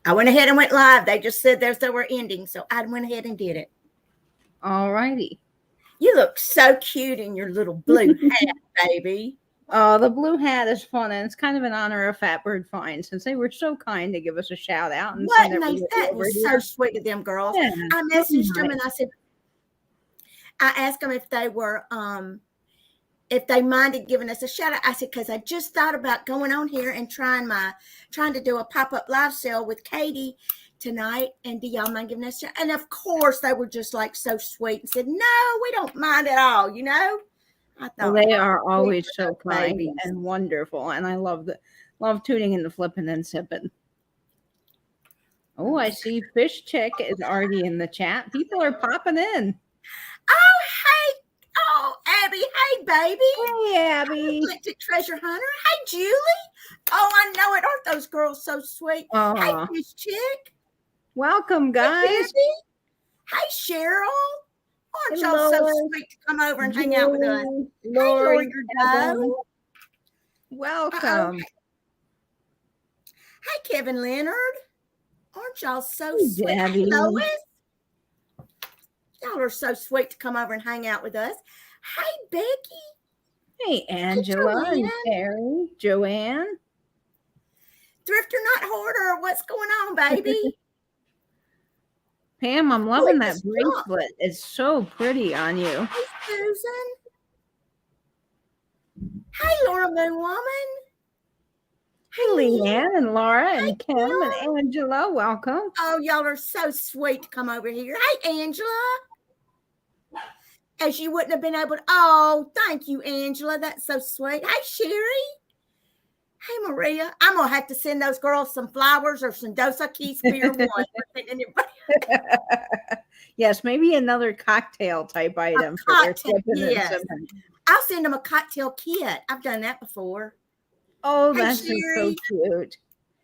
I went ahead and went live. They just said they were ending, so I went ahead and did it. All righty. You look so cute in your little blue hat, baby. Oh, the blue hat is fun, and it's kind of in honor of Fatbird Find, since they were so kind to give us a shout out. And That was so sweet of them girls. Yeah, I messaged them and I asked them if they were if they minded giving us a shout out. I said, because I just thought about going on here and trying to do a pop-up live sale with Katie tonight, and do y'all mind giving us a shout? And of course they were just like so sweet and said, no, we don't mind at all, you know. I thought, well, they are always so kind and wonderful, and I love tuning and the flipping and sipping. Oh, I see Fish Chick is already in the chat. People are popping in. Oh, hey. Oh, Abby. Hey, baby. Hey, Abby. Eclectic Treasure Hunter. Hey, Julie. Oh, I know it. Aren't those girls so sweet? Hey, Fish Chick. Welcome, guys. Hey, Cheryl. Aren't y'all so sweet to come over and hang out with us? Lori, hey, welcome. Hey, Kevin Leonard. Aren't y'all so sweet? Debbie. Hey, Lois. Y'all are so sweet to come over and hang out with us. Hey, Becky. Hey, Angela and Terry. Joanne. Thrifter, not hoarder. What's going on, baby? Pam, I'm loving that bracelet. It's so pretty on you. Hey, Susan. Hey, Laura Moon Woman. Hey, Leanne and Laura and Kim and Angela. Welcome. Oh, y'all are so sweet to come over here. Hey, Angela. As you wouldn't have been able to. Oh, thank you, Angela. That's so sweet. Hey, Sherry. Hey, Maria. I'm going to have to send those girls some flowers or some Dosa Keys beer one. Yes, maybe another cocktail type item. Yes. I'll send them a cocktail kit. I've done that before. Oh, that's so cute.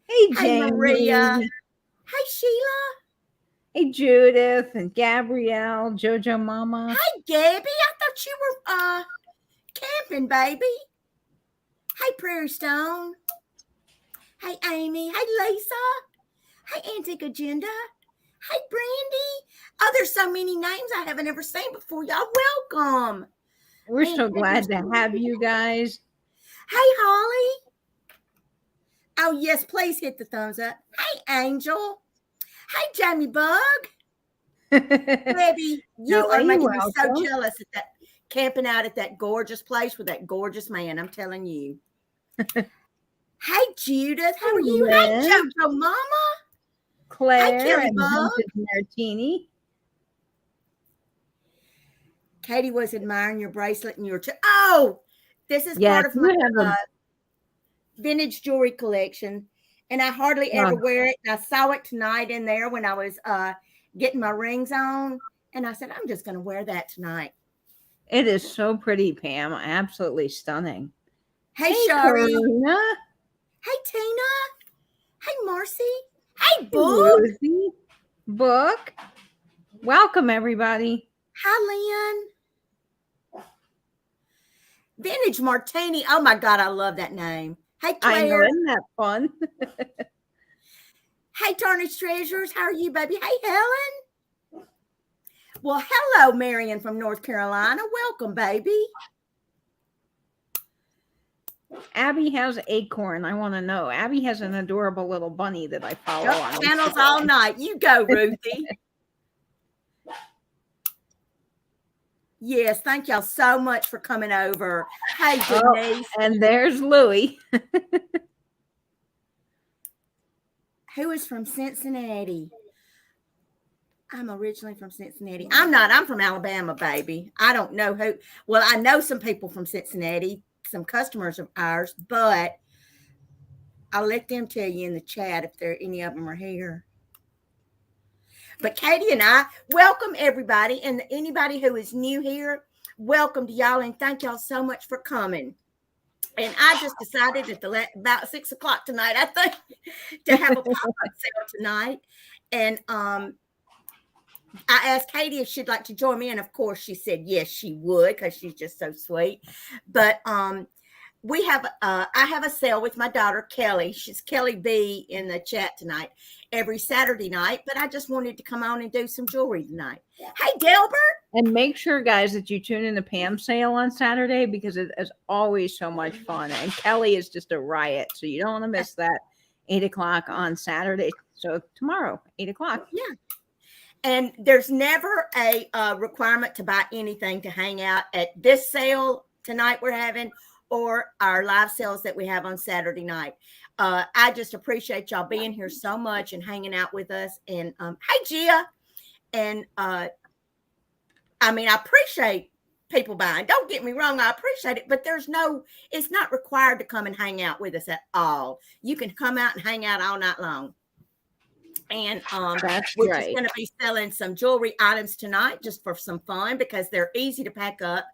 Hey, Jamie. Hey, Maria. Hey, Sheila. Hey, Judith and Gabrielle, Jojo Mama. Hey, Gabby. I thought you were camping, baby. Hey, Prairie Stone. Hey, Amy. Hey, Lisa. Hey, Antique Agenda. Hey, Brandy. Oh, there's so many names I haven't ever seen before. Y'all welcome. We're so glad to have you guys. Hey, Holly. Oh, yes, please hit the thumbs up. Hey, Angel. Hey, Jamie Bug. Baby, you are making me so jealous at that camping out at that gorgeous place with that gorgeous man. I'm telling you. Hey, Judith. How are you? Hey, Jojo Mama. Claire and Martini. Katie was admiring your bracelet and your this is part of my vintage jewelry collection, and I hardly ever wear it. And I saw it tonight in there when I was getting my rings on, and I said, I'm just going to wear that tonight. It is so pretty, Pam. Absolutely stunning. Hey, Shari. Hey, Tina. Hey, Marcy. Hey, Book. Book. Welcome, everybody. Hi, Lynn. Vintage Martini. Oh, my God. I love that name. Hey, Claire. I know, isn't that fun? Hey, Tarnished Treasures. How are you, baby? Hey, Helen. Well, hello, Marion from North Carolina. Welcome, baby. Abby has Acorn. I want to know. Abby has an adorable little bunny that I follow on channels all night. You go, Ruthie. Yes, thank y'all so much for coming over. Hey, Denise. And there's Louie. Who is from Cincinnati? I'm originally from Cincinnati. I'm not. I'm from Alabama, baby. I don't know who. Well, I know some people from Cincinnati, some customers of ours, but I'll let them tell you in the chat if any of them are here. But Katie and I welcome everybody, and anybody who is new here, welcome to y'all, and thank y'all so much for coming. And I just decided at about 6 o'clock tonight, I think, to have a pop-up sale tonight. And I asked Katie if she'd like to join me, and of course she said yes, she would, because she's just so sweet. But we have I have a sale with my daughter Kelly. She's Kelly B in the chat tonight every Saturday night, but I just wanted to come on and do some jewelry tonight. Hey Delbert. And make sure, guys, that you tune in to PAM sale on Saturday because it is always so much fun. And Kelly is just a riot. So you don't want to miss that 8 o'clock on Saturday. So tomorrow, 8 o'clock. Yeah. And there's never a requirement to buy anything to hang out at this sale tonight we're having or our live sales that we have on Saturday night. I just appreciate y'all being here so much and hanging out with us. And hey, Gia. And I mean, I appreciate people buying. Don't get me wrong, I appreciate it, but it's not required to come and hang out with us at all. You can come out and hang out all night long. And That's we're right. just going to be selling some jewelry items tonight just for some fun because they're easy to pack up.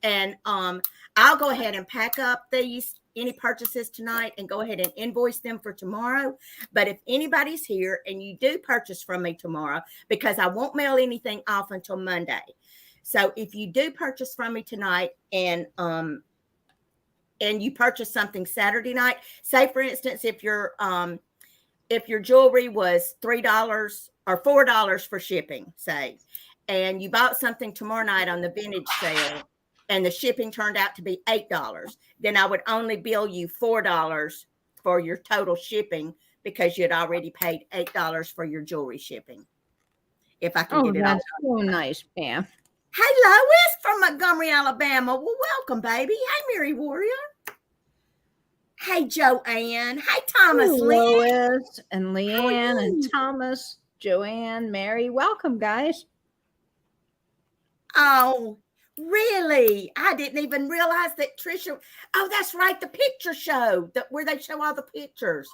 And I'll go ahead and pack up any purchases tonight and go ahead and invoice them for tomorrow. But if anybody's here and you do purchase from me tomorrow, because I won't mail anything off until Monday. So if you do purchase from me tonight and you purchase something Saturday night, say for instance, if your jewelry was $3 or $4 for shipping, say, and you bought something tomorrow night on the vintage sale and the shipping turned out to be $8, then I would only bill you $4 for your total shipping because you'd already paid $8 for your jewelry shipping. If I can get it that's so nice, Pam. Hey, Lois from Montgomery, Alabama. Well, welcome, baby. Hey, Mary Warrior. Hey, Joanne. Hey, Thomas. Lois and Leanne and Thomas, Joanne, Mary. Welcome, guys. Oh, really? I didn't even realize that Trisha. Oh, that's right. The picture show where they show all the pictures.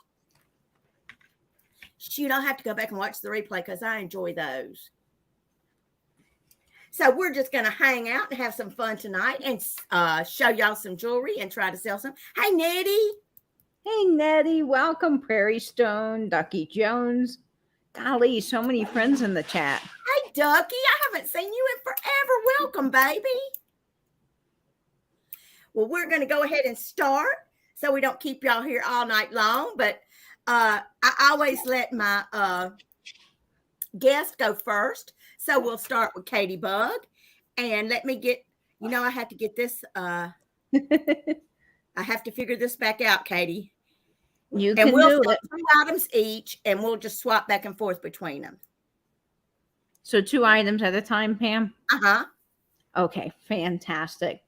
Shoot, I'll have to go back and watch the replay because I enjoy those. So we're just going to hang out and have some fun tonight and show y'all some jewelry and try to sell some. Hey, Nettie. Hey, Nettie. Welcome, Prairie Stone, Ducky Jones. Golly, so many friends in the chat. Hey, Ducky. I haven't seen you in forever. Welcome, baby. Well, we're going to go ahead and start so we don't keep y'all here all night long. But I always let my guest go first. So we'll start with Katie Bug. And let me get, I have to get this. I have to figure this back out, Katie. You can do it. 2 items each, and we'll just swap back and forth between them. So 2 items at a time, Pam? Uh-huh. Okay, fantastic.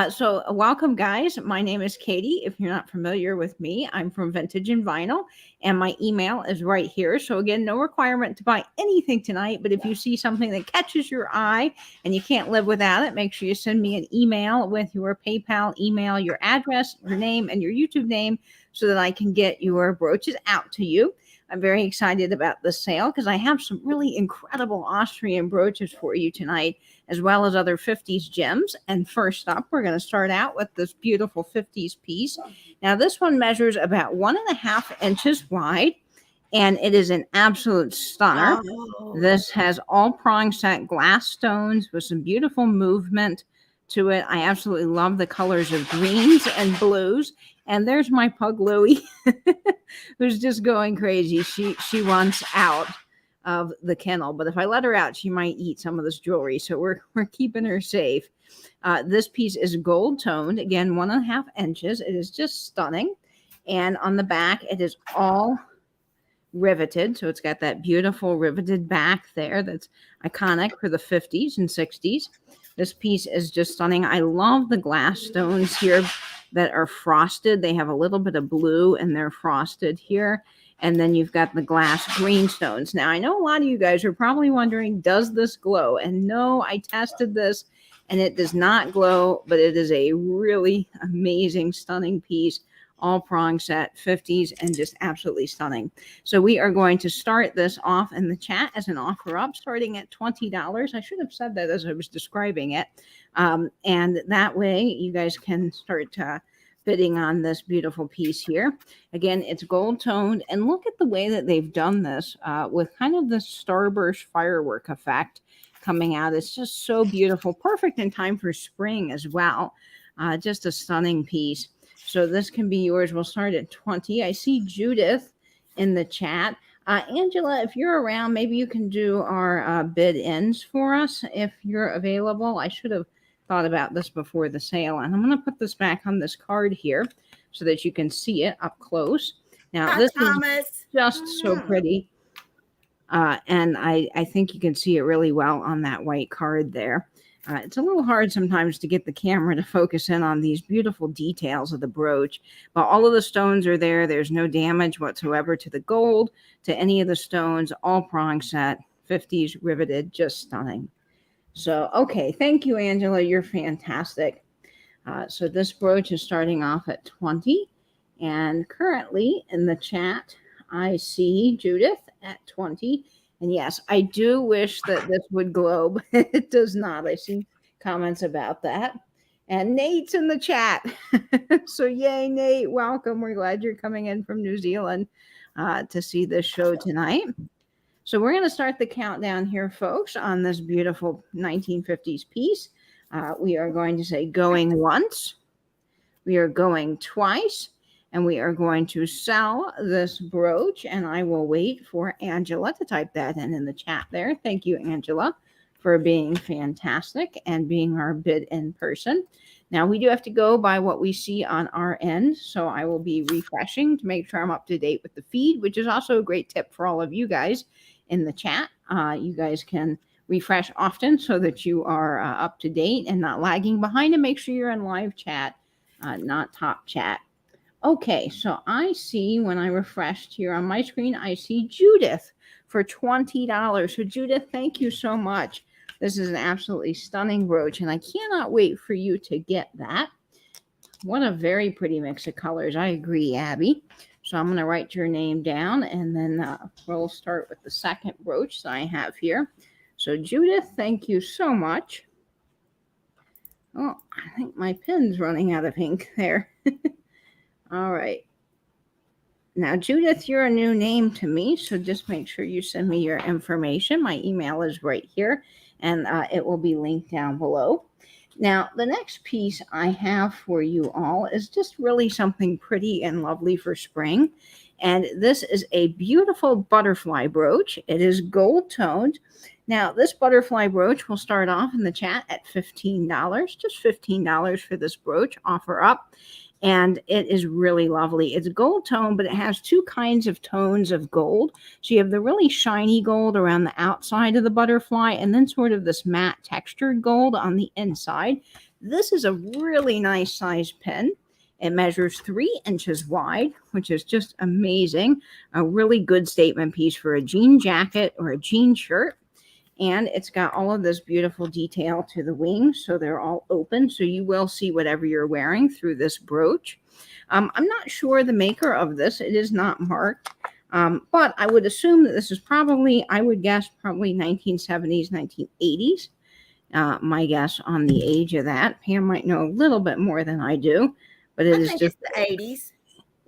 So welcome, guys. My name is Katie. If you're not familiar with me, I'm from Vintage and Vinyl, and my email is right here. So again, no requirement to buy anything tonight, but if you see something that catches your eye and you can't live without it, make sure you send me an email with your PayPal email, your address, your name, and your YouTube name so that I can get your brooches out to you. I'm very excited about the sale because I have some really incredible Austrian brooches for you tonight, as well as other 50s gems. And first up, we're going to start out with this beautiful 50s piece. Now, this one measures about 1.5 inches wide, and it is an absolute stunner. Oh. This has all prong set glass stones with some beautiful movement to it. I absolutely love the colors of greens and blues. And there's my pug Louie, who's just going crazy. She wants out of the kennel, but if I let her out, she might eat some of this jewelry. So we're keeping her safe. This piece is gold toned, again 1.5 inches. It is just stunning. And on the back, it is all riveted. So it's got that beautiful riveted back there that's iconic for the 50s and 60s. This piece is just stunning. I love the glass stones here that are frosted. They have a little bit of blue and they're frosted here. And then you've got the glass green stones. Now, I know a lot of you guys are probably wondering, does this glow? And no, I tested this and it does not glow, but it is a really amazing, stunning piece. All prong set, 50s, and just absolutely stunning. So we are going to start this off in the chat as an offer up, starting at $20. I should have said that as I was describing it. And that way you guys can start bidding on this beautiful piece here. Again, it's gold toned, and look at the way that they've done this with kind of the starburst firework effect coming out. It's just so beautiful, perfect in time for spring as well. Just a stunning piece. So this can be yours. We'll start at 20. I see Judith in the chat. Angela, if you're around, maybe you can do our bid ends for us if you're available. I should have thought about this before the sale. And I'm going to put this back on this card here so that you can see it up close. Now, Hi, this Thomas. is just so pretty. And I think you can see it really well on that white card there. It's a little hard sometimes to get the camera to focus in on these beautiful details of the brooch, but all of the stones are there. There's no damage whatsoever to the gold, to any of the stones, all prong set, 50s riveted, just stunning. So, okay, thank you, Angela. You're fantastic. So this brooch is starting off at 20, and currently in the chat, I see Judith at 20. And yes, I do wish that this would globe. It does not. I see comments about that. And Nate's in the chat. So yay, Nate. Welcome. We're glad you're coming in from New Zealand to see this show tonight. So we're going to start the countdown here, folks, on this beautiful 1950s piece. We are going to say going once. We are going twice. And we are going to sell this brooch, and I will wait for Angela to type that in the chat there. Thank you, Angela, for being fantastic and being our bid in person. Now, we do have to go by what we see on our end, so I will be refreshing to make sure I'm up to date with the feed, which is also a great tip for all of you guys in the chat. You guys can refresh often so that you are up to date and not lagging behind, and make sure you're in live chat, not top chat. Okay, so I see when I refreshed here on my screen, I see Judith for $20. So Judith, thank you so much. This is an absolutely stunning brooch, and I cannot wait for you to get that. What a very pretty mix of colors. I agree, Abby. So I'm going to write your name down, and then we'll start with the second brooch that I have here. So Judith, thank you so much. Oh, I think my pen's running out of ink there. All right. Now, Judith, you're a new name to me, so just make sure you send me your information. My email is right here, and it will be linked down below. Now, the next piece I have for you all is just really something pretty and lovely for spring. And this is a beautiful butterfly brooch. It is gold toned. Now, this butterfly brooch will start off in the chat at $15, just $15 for this brooch, offer up. And it is really lovely. It's gold tone, but it has two kinds of tones of gold. So you have the really shiny gold around the outside of the butterfly, and then sort of this matte textured gold on the inside. This is a really nice size pin. It measures 3 inches wide, which is just amazing. A really good statement piece for a jean jacket or a jean shirt. And it's got all of this beautiful detail to the wings, so they're all open, so you will see whatever you're wearing through this brooch. I'm not sure the maker of this. It is not marked, but I would assume that this is probably, I would guess, probably 1970s, 1980s. My guess on the age of that. Pam might know a little bit more than I do, but it is just the 80s.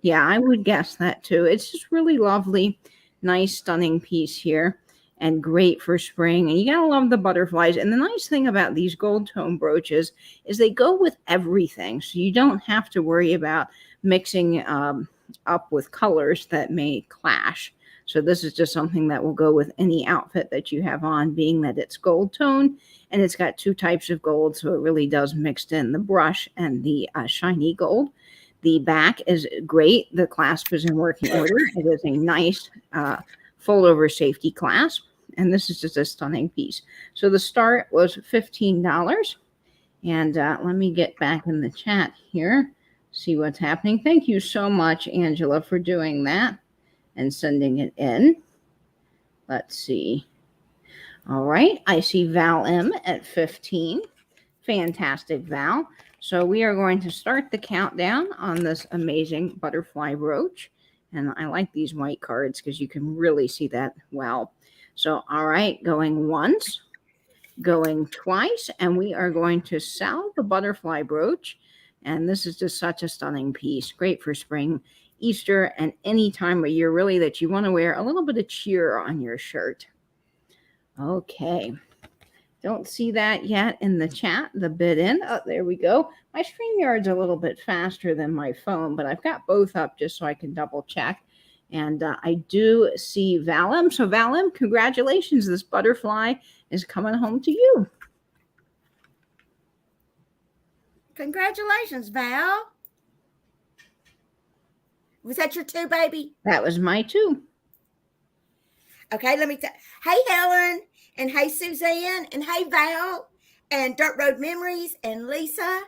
Yeah, I would guess that too. It's just really lovely, nice, stunning piece here. And great for spring. And you gotta love the butterflies. And the nice thing about these gold tone brooches is they go with everything. So you don't have to worry about mixing up with colors that may clash. So this is just something that will go with any outfit that you have on, being that it's gold tone. And it's got two types of gold. So it really does mix in the brush and the shiny gold. The back is great. The clasp is in working order. It is a nice fold over safety clasp. And this is just a stunning piece. So the start was $15. And let me get back in the chat here, see what's happening. Thank you so much, Angela, for doing that and sending it in. Let's see. All right. I see Val M at 15. Fantastic, Val. So we are going to start the countdown on this amazing butterfly brooch. And I like these white cards because you can really see that well. So, all right, going once, going twice, and we are going to sell the butterfly brooch. And this is just such a stunning piece. Great for spring, Easter, and any time of year, really, that you want to wear a little bit of cheer on your shirt. Okay. Don't see that yet in the chat, the bid in. Oh, there we go. My StreamYard's a little bit faster than my phone, but I've got both up just so I can double check. And I do see Valim. So Valim, congratulations. This butterfly is coming home to you. Congratulations, Val. Was that your two, baby? That was my two. Okay, let me tell. Hey, Helen, and hey, Suzanne, and hey, Val, and Dirt Road Memories, and Lisa,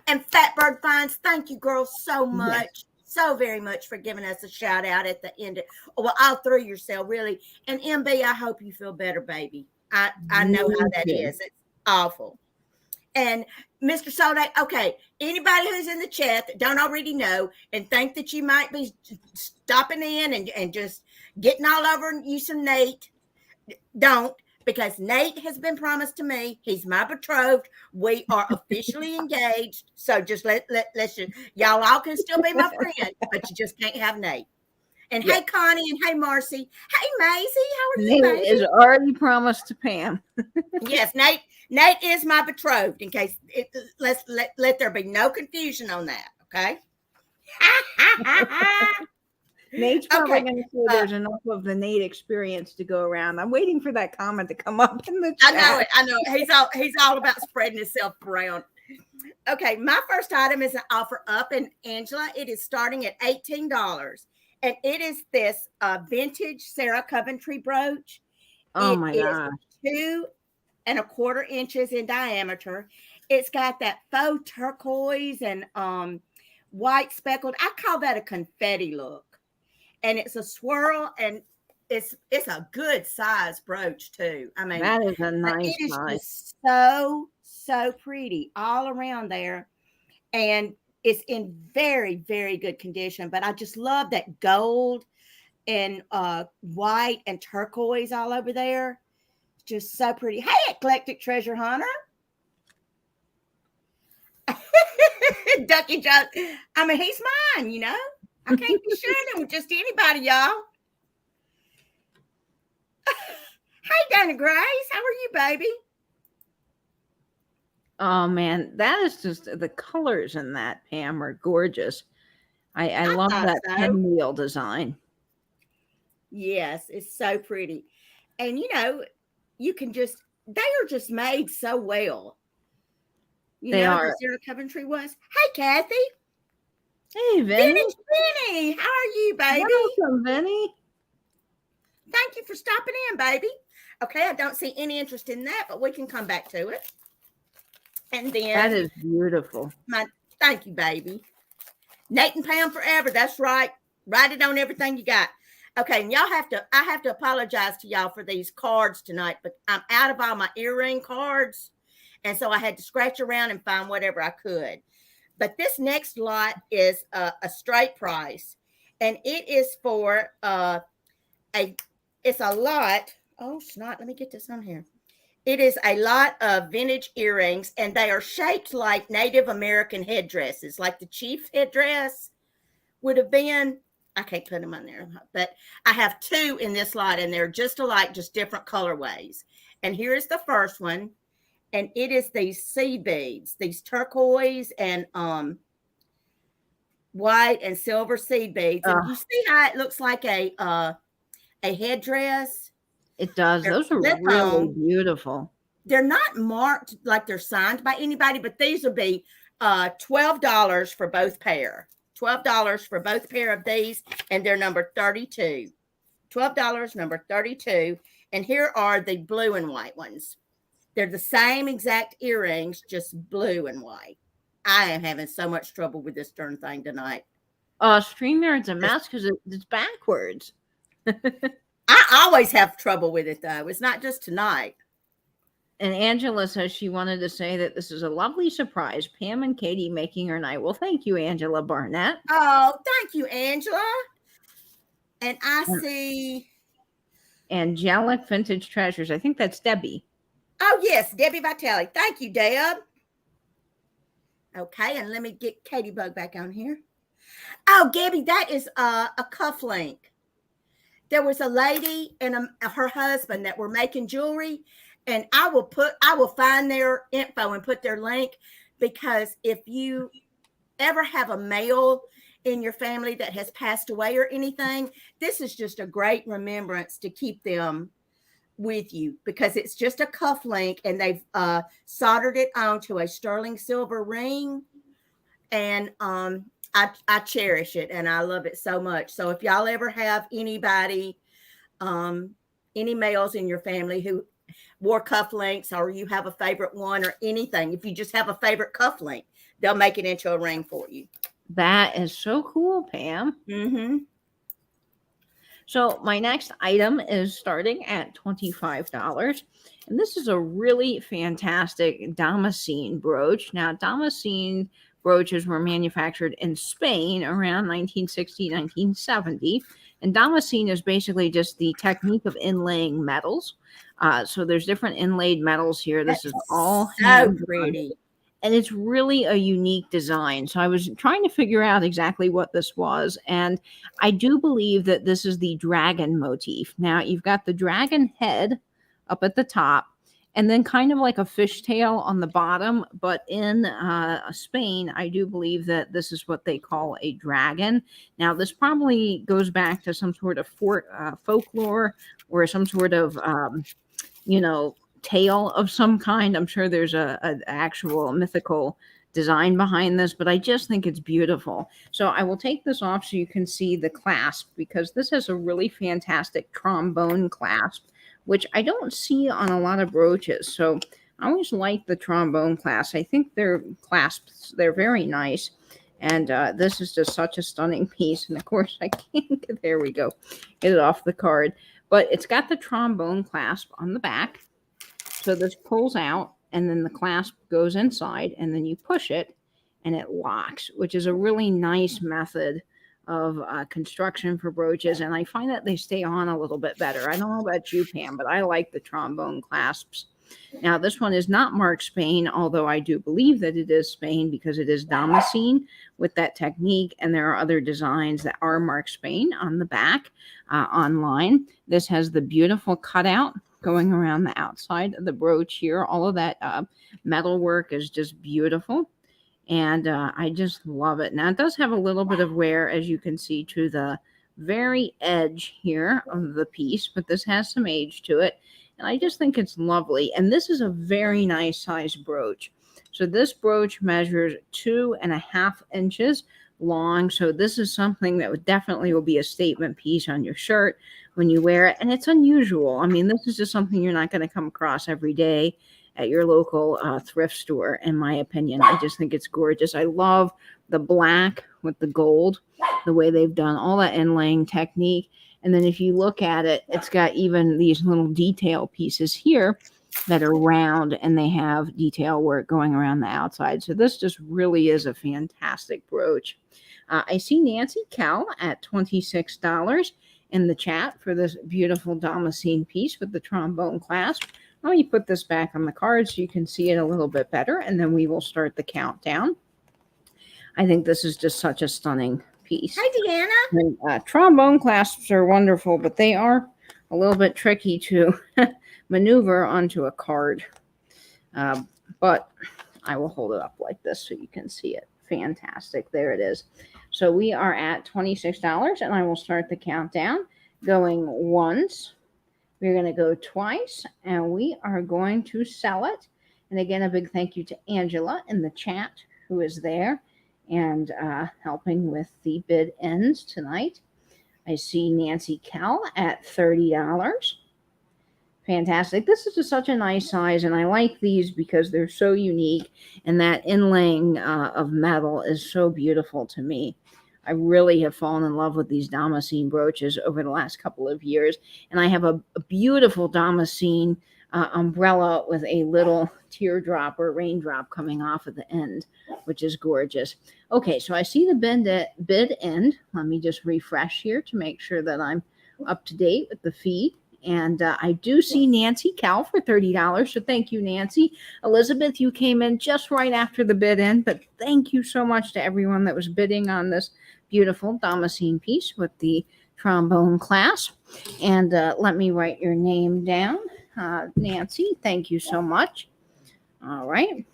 and Fatbird Finds. Thank you, girls, so much, so very much for giving us a shout out at the end. Well, all through yourself, really. And MB, I hope you feel better, baby. I know how that is. It's awful. And Mr. Solday, okay, anybody who's in the chat that don't already know and think that you might be stopping in and just getting all over you some Nate, don't, because Nate has been promised to me. He's my betrothed. We are officially engaged. So just let's just, y'all all can still be my friend, but you just can't have Nate. And hey, Connie, and hey, Marcy. Hey, Maisie, how are you, Nate is already promised to Pam. Yes, Nate is my betrothed, in case let there be no confusion on that, okay? Nate's probably going to say there's enough of the Nate experience to go around. I'm waiting for that comment to come up in the chat. I know it. He's all about spreading himself around. Okay, my first item is an offer up in Angela. It is starting at $18. And it is this vintage Sarah Coventry brooch. Oh my gosh. 2¼ inches in diameter. It's got that faux turquoise and white speckled. I call that a confetti look. And it's a swirl, and it's a good size brooch too. I mean, that is a nice it is size. just so pretty all around there. And it's in very, very good condition. But I just love that gold and white and turquoise all over there. Just so pretty. Hey, eclectic treasure hunter. Ducky Joe. I mean, he's mine, you know. I can't be sharing it with just anybody, y'all. Hey, Dana Grace. How are you, baby? Oh, man. That is just, the colors in that, Pam, are gorgeous. I love that pinwheel design. Yes, it's so pretty. And, you know, you can just, they are just made so well. They are. Sarah Coventry was. Hey, Kathy. Hey, Vinny. Vinny, how are you, baby? Welcome, Vinny. Thank you for stopping in, baby. Okay, I don't see any interest in that, but we can come back to it. And then that is beautiful. Thank you, baby. Nate and Pam forever. That's right. Write it on everything you got. Okay, and I have to apologize to y'all for these cards tonight, but I'm out of all my earring cards. And so I had to scratch around and find whatever I could. But this next lot is a straight price. And it is for it's a lot. Oh, snot. Let me get this on here. It is a lot of vintage earrings, and they are shaped like Native American headdresses, like the chief headdress would have been. I can't put them on there, but I have two in this lot, and they're just alike, just different colorways. And here is the first one, and it is these seed beads, these turquoise and white and silver seed beads. And you see how it looks like a headdress? It does. Those are really beautiful. They're not marked like they're signed by anybody, but these will be $12 for both pair. $12 for both pair of these, and they're number 32. $12, number 32. And here are the blue and white ones. They're the same exact earrings, just blue and white. I am having so much trouble with this darn thing tonight. StreamYard's a mess because it's backwards. I always have trouble with it, though. It's not just tonight. And Angela says she wanted to say that this is a lovely surprise. Pam and Katie making her night. Well, thank you, Angela Barnett. Oh, thank you, Angela. And I see Angelic Vintage Treasures. I think that's Debbie. Oh, yes, Debbie Vitale. Thank you, Deb. Okay, and let me get Katie Bug back on here. Oh, Gabby, that is a cufflink. There was a lady and her husband that were making jewelry, And I will find their info and put their link, because if you ever have a male in your family that has passed away or anything, this is just a great remembrance to keep them with you, because it's just a cuff link, and they've soldered it onto a sterling silver ring. And I cherish it and I love it so much. So if y'all ever have anybody, any males in your family who wore cufflinks, or you have a favorite one or anything, if you just have a favorite cufflink, they'll make it into a ring for you. That is so cool, Pam. Mm-hmm. So my next item is starting at $25. And this is a really fantastic Damascene brooch. Now, Damascene brooches were manufactured in Spain around 1960, 1970. And Damascene is basically just the technique of inlaying metals. So there's different inlaid metals here. This is all so pretty. And it's really a unique design. So I was trying to figure out exactly what this was. And I do believe that this is the dragon motif. Now, you've got the dragon head up at the top, and then kind of like a fishtail on the bottom. But in Spain, I do believe that this is what they call a dragon. Now, this probably goes back to some sort of folklore, or some sort of, tale of some kind. I'm sure there's an actual mythical design behind this, but I just think it's beautiful. So I will take this off so you can see the clasp, because this has a really fantastic trombone clasp, which I don't see on a lot of brooches. So I always like the trombone clasp. I think their clasps, they're very nice. And this is just such a stunning piece. And of course, I can't, there we go, get it off the card. But it's got the trombone clasp on the back. So this pulls out, and then the clasp goes inside, and then you push it and it locks, which is a really nice method of construction for brooches. And I find that they stay on a little bit better. I don't know about you, Pam, but I like the trombone clasps. Now, this one is not marked Spain, although I do believe that it is Spain, because it is Damascene with that technique. And there are other designs that are marked Spain on the back online. This has the beautiful cutout going around the outside of the brooch here. All of that metal work is just beautiful. And I just love it. Now, it does have a little bit of wear, as you can see, to the very edge here of the piece, but this has some age to it. And I just think it's lovely. And this is a very nice size brooch. So this brooch measures 2.5 inches long. So this is something that would definitely will be a statement piece on your shirt when you wear it. And it's unusual. I mean, this is just something you're not going to come across every day at your local thrift store, in my opinion. I just think it's gorgeous. I love the black with the gold, the way they've done all that inlaying technique. And then if you look at it, it's got even these little detail pieces here that are round, and they have detail work going around the outside. So this just really is a fantastic brooch. I see Nancy Kell at $26 in the chat for this beautiful Damascene piece with the trombone clasp. Let me put this back on the card so you can see it a little bit better, and then we will start the countdown. I think this is just such a stunning piece. Hi, Deanna. And, trombone clasps are wonderful, but they are a little bit tricky to maneuver onto a card. But I will hold it up like this so you can see it. Fantastic. There it is. So we are at $26, and I will start the countdown going once. We're going to go twice, and we are going to sell it. And again, a big thank you to Angela in the chat, who is there and helping with the bid ends tonight. I see Nancy Kell at $30. Fantastic. This is just such a nice size, and I like these because they're so unique, and that inlaying of metal is so beautiful to me. I really have fallen in love with these Damascene brooches over the last couple of years, and I have a beautiful Damascene umbrella with a little teardrop or raindrop coming off at the end, which is gorgeous. Okay, so I see the bid end. Let me just refresh here to make sure that I'm up to date with the feed. And I do see Nancy Kell for $30. So thank you, Nancy. Elizabeth, you came in just right after the bid end, but thank you so much to everyone that was bidding on this beautiful Damascene piece with the trombone clasp. And let me write your name down. Nancy. Thank you so much. All right.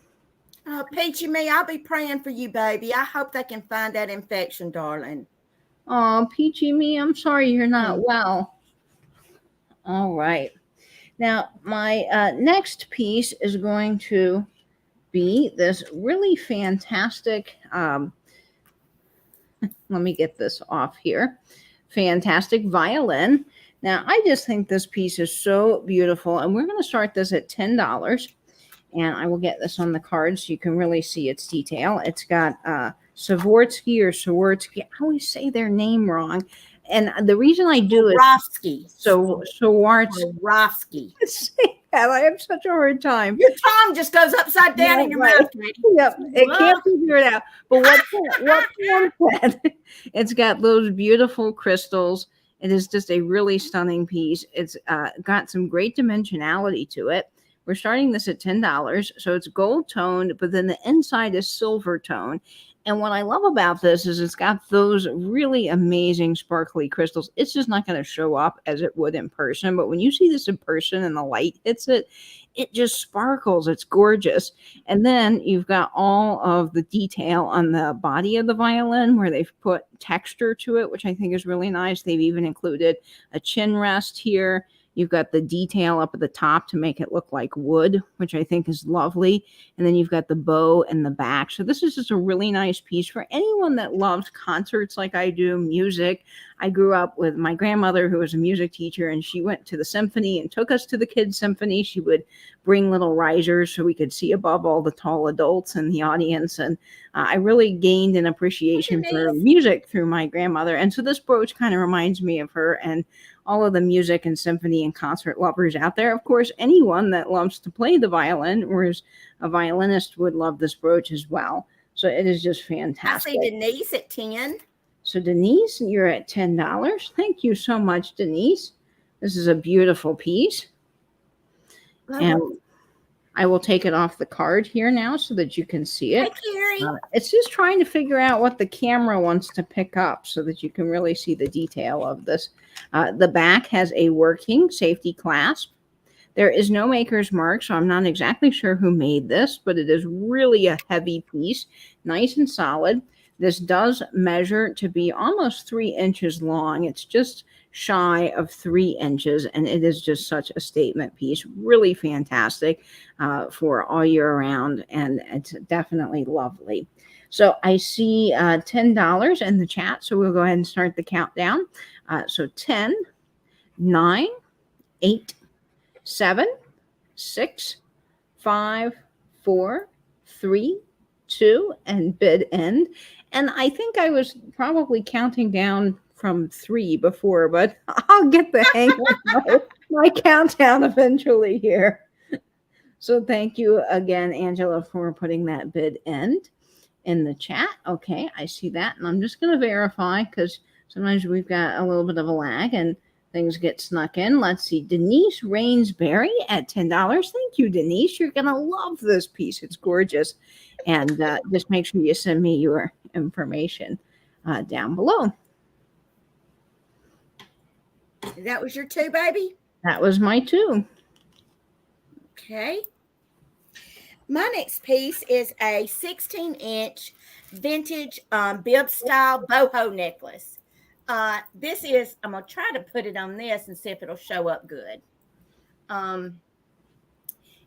Oh, Peachy me, I'll be praying for you, baby. I hope they can find that infection, darling. Oh, Peachy me, I'm sorry you're not Mm. well. All right. Now, my next piece is going to be this really fantastic. Let me get this off here. Fantastic violin. Now, I just think this piece is so beautiful, and we're going to start this at $10. And I will get this on the card so you can really see its detail. It's got Swarovski or Swarovski. I always say their name wrong. And the reason I do is Swarovski. Swarovski. I have such a hard time. Your tongue just goes upside down in your mouth, Katie. Yep, it can't figure it out. But what Pam said, it's got those beautiful crystals. It is just a really stunning piece. It's got some great dimensionality to it. We're starting this at $10, so it's gold toned, but then the inside is silver tone. And what I love about this is it's got those really amazing sparkly crystals. It's just not going to show up as it would in person, but when you see this in person and the light hits it, it just sparkles. It's gorgeous. And then you've got all of the detail on the body of the violin where they've put texture to it, which I think is really nice. They've even included a chin rest here. You've got the detail up at the top to make it look like wood, which I think is lovely. And then you've got the bow in the back. So this is just a really nice piece for anyone that loves concerts like I do, music. I grew up with my grandmother who was a music teacher, and she went to the symphony and took us to the kids' symphony. She would bring little risers so we could see above all the tall adults in the audience. And I really gained an appreciation for music through my grandmother. And so this brooch kind of reminds me of her and all of the music and symphony and concert lovers out there. Of course, anyone that loves to play the violin or is a violinist would love this brooch as well. So it is just fantastic. I see Denise at 10. So Denise, you're at $10. Thank you so much, Denise. This is a beautiful piece. And I will take it off the card here now so that you can see it. Hi, Carrie. It's just trying to figure out what the camera wants to pick up so that you can really see the detail of this. The back has a working safety clasp. There is no maker's mark, so I'm not exactly sure who made this, but it is really a heavy piece, nice and solid. This does measure to be almost 3 inches long. It's just shy of 3 inches, and it is just such a statement piece. Really fantastic for all year round, and it's definitely lovely. So I see $10 in the chat, so we'll go ahead and start the countdown. So 10, 9, 8, 7, 6, 5, 4, 3, 2, and bid end. And I think I was probably counting down from 3 before, but I'll get the hang of my countdown eventually here. So thank you again, Angela, for putting that bid end in the chat. Okay, I see that. And I'm just going to verify because sometimes we've got a little bit of a lag and things get snuck in. Let's see. Denise Rainsbury at $10. Thank you, Denise. You're going to love this piece. It's gorgeous. And just make sure you send me your information down below. That was your 2, baby? That was my 2. Okay. My next piece is a 16-inch vintage bib style boho necklace. This is, I'm going to try to put it on this and see if it'll show up good.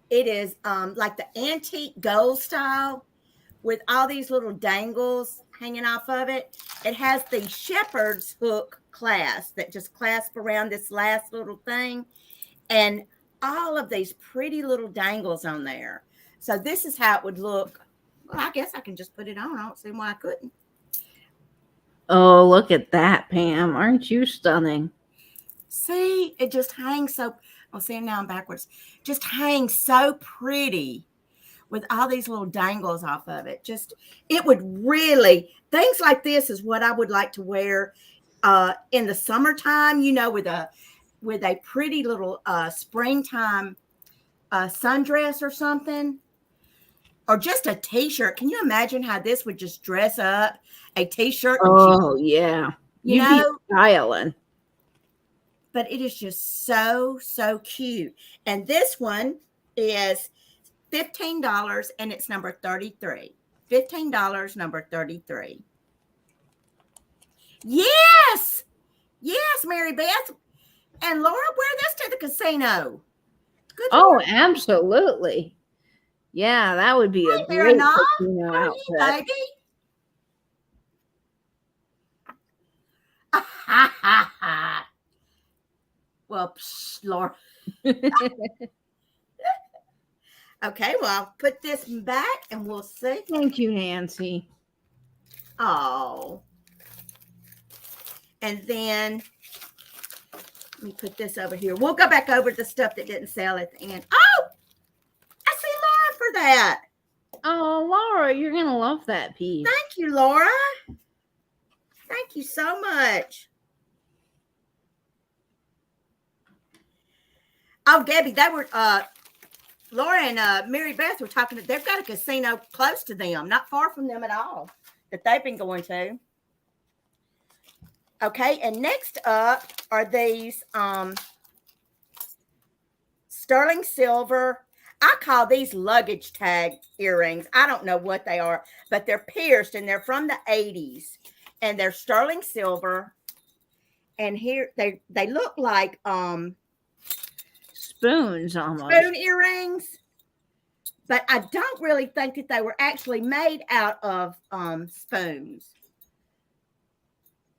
It is like the antique gold style with all these little dangles hanging off of it. It has the shepherd's hook clasp that just clasp around this last little thing. And all of these pretty little dangles on there. So this is how it would look. Well, I guess I can just put it on. I don't see why I couldn't. Oh, look at that, Pam. Aren't you stunning? See, it just hangs so, I'll see now I'm backwards. Just hangs so pretty with all these little dangles off of it. Just, it would really, things like this is what I would like to wear in the summertime, you know, with a pretty little springtime sundress or something. Or just a t-shirt. Can you imagine how this would just dress up a t-shirt? Oh, yeah. You know, styling. but it is just so, so cute. And this one is $15 and it's number 33. $15, number 33. Yes. Yes, Mary Beth. And Laura, wear this to the casino. Good Oh, Lord. absolutely. Yeah, that would be a Hey, great Marinol. casino How are you, outfit. baby? Ha ha ha. Well, psh, Laura. Okay, well, I'll put this back and we'll see. Thank you, Nancy. Oh. And then let me put this over here. We'll go back over the stuff that didn't sell at the end. Oh, I see Laura for that. Oh, Laura, you're going to love that piece. Thank you, Laura. Thank you so much. Oh, Gabby, they were Laura and Mary Beth were talking. They've got a casino close to them, not far from them at all, that they've been going to. Okay, and next up are these sterling silver. I call these luggage tag earrings. I don't know what they are, but they're pierced and they're from the 80s. And they're sterling silver. And here they look like Spoons almost. spoon earrings. But I don't really think that they were actually made out of spoons.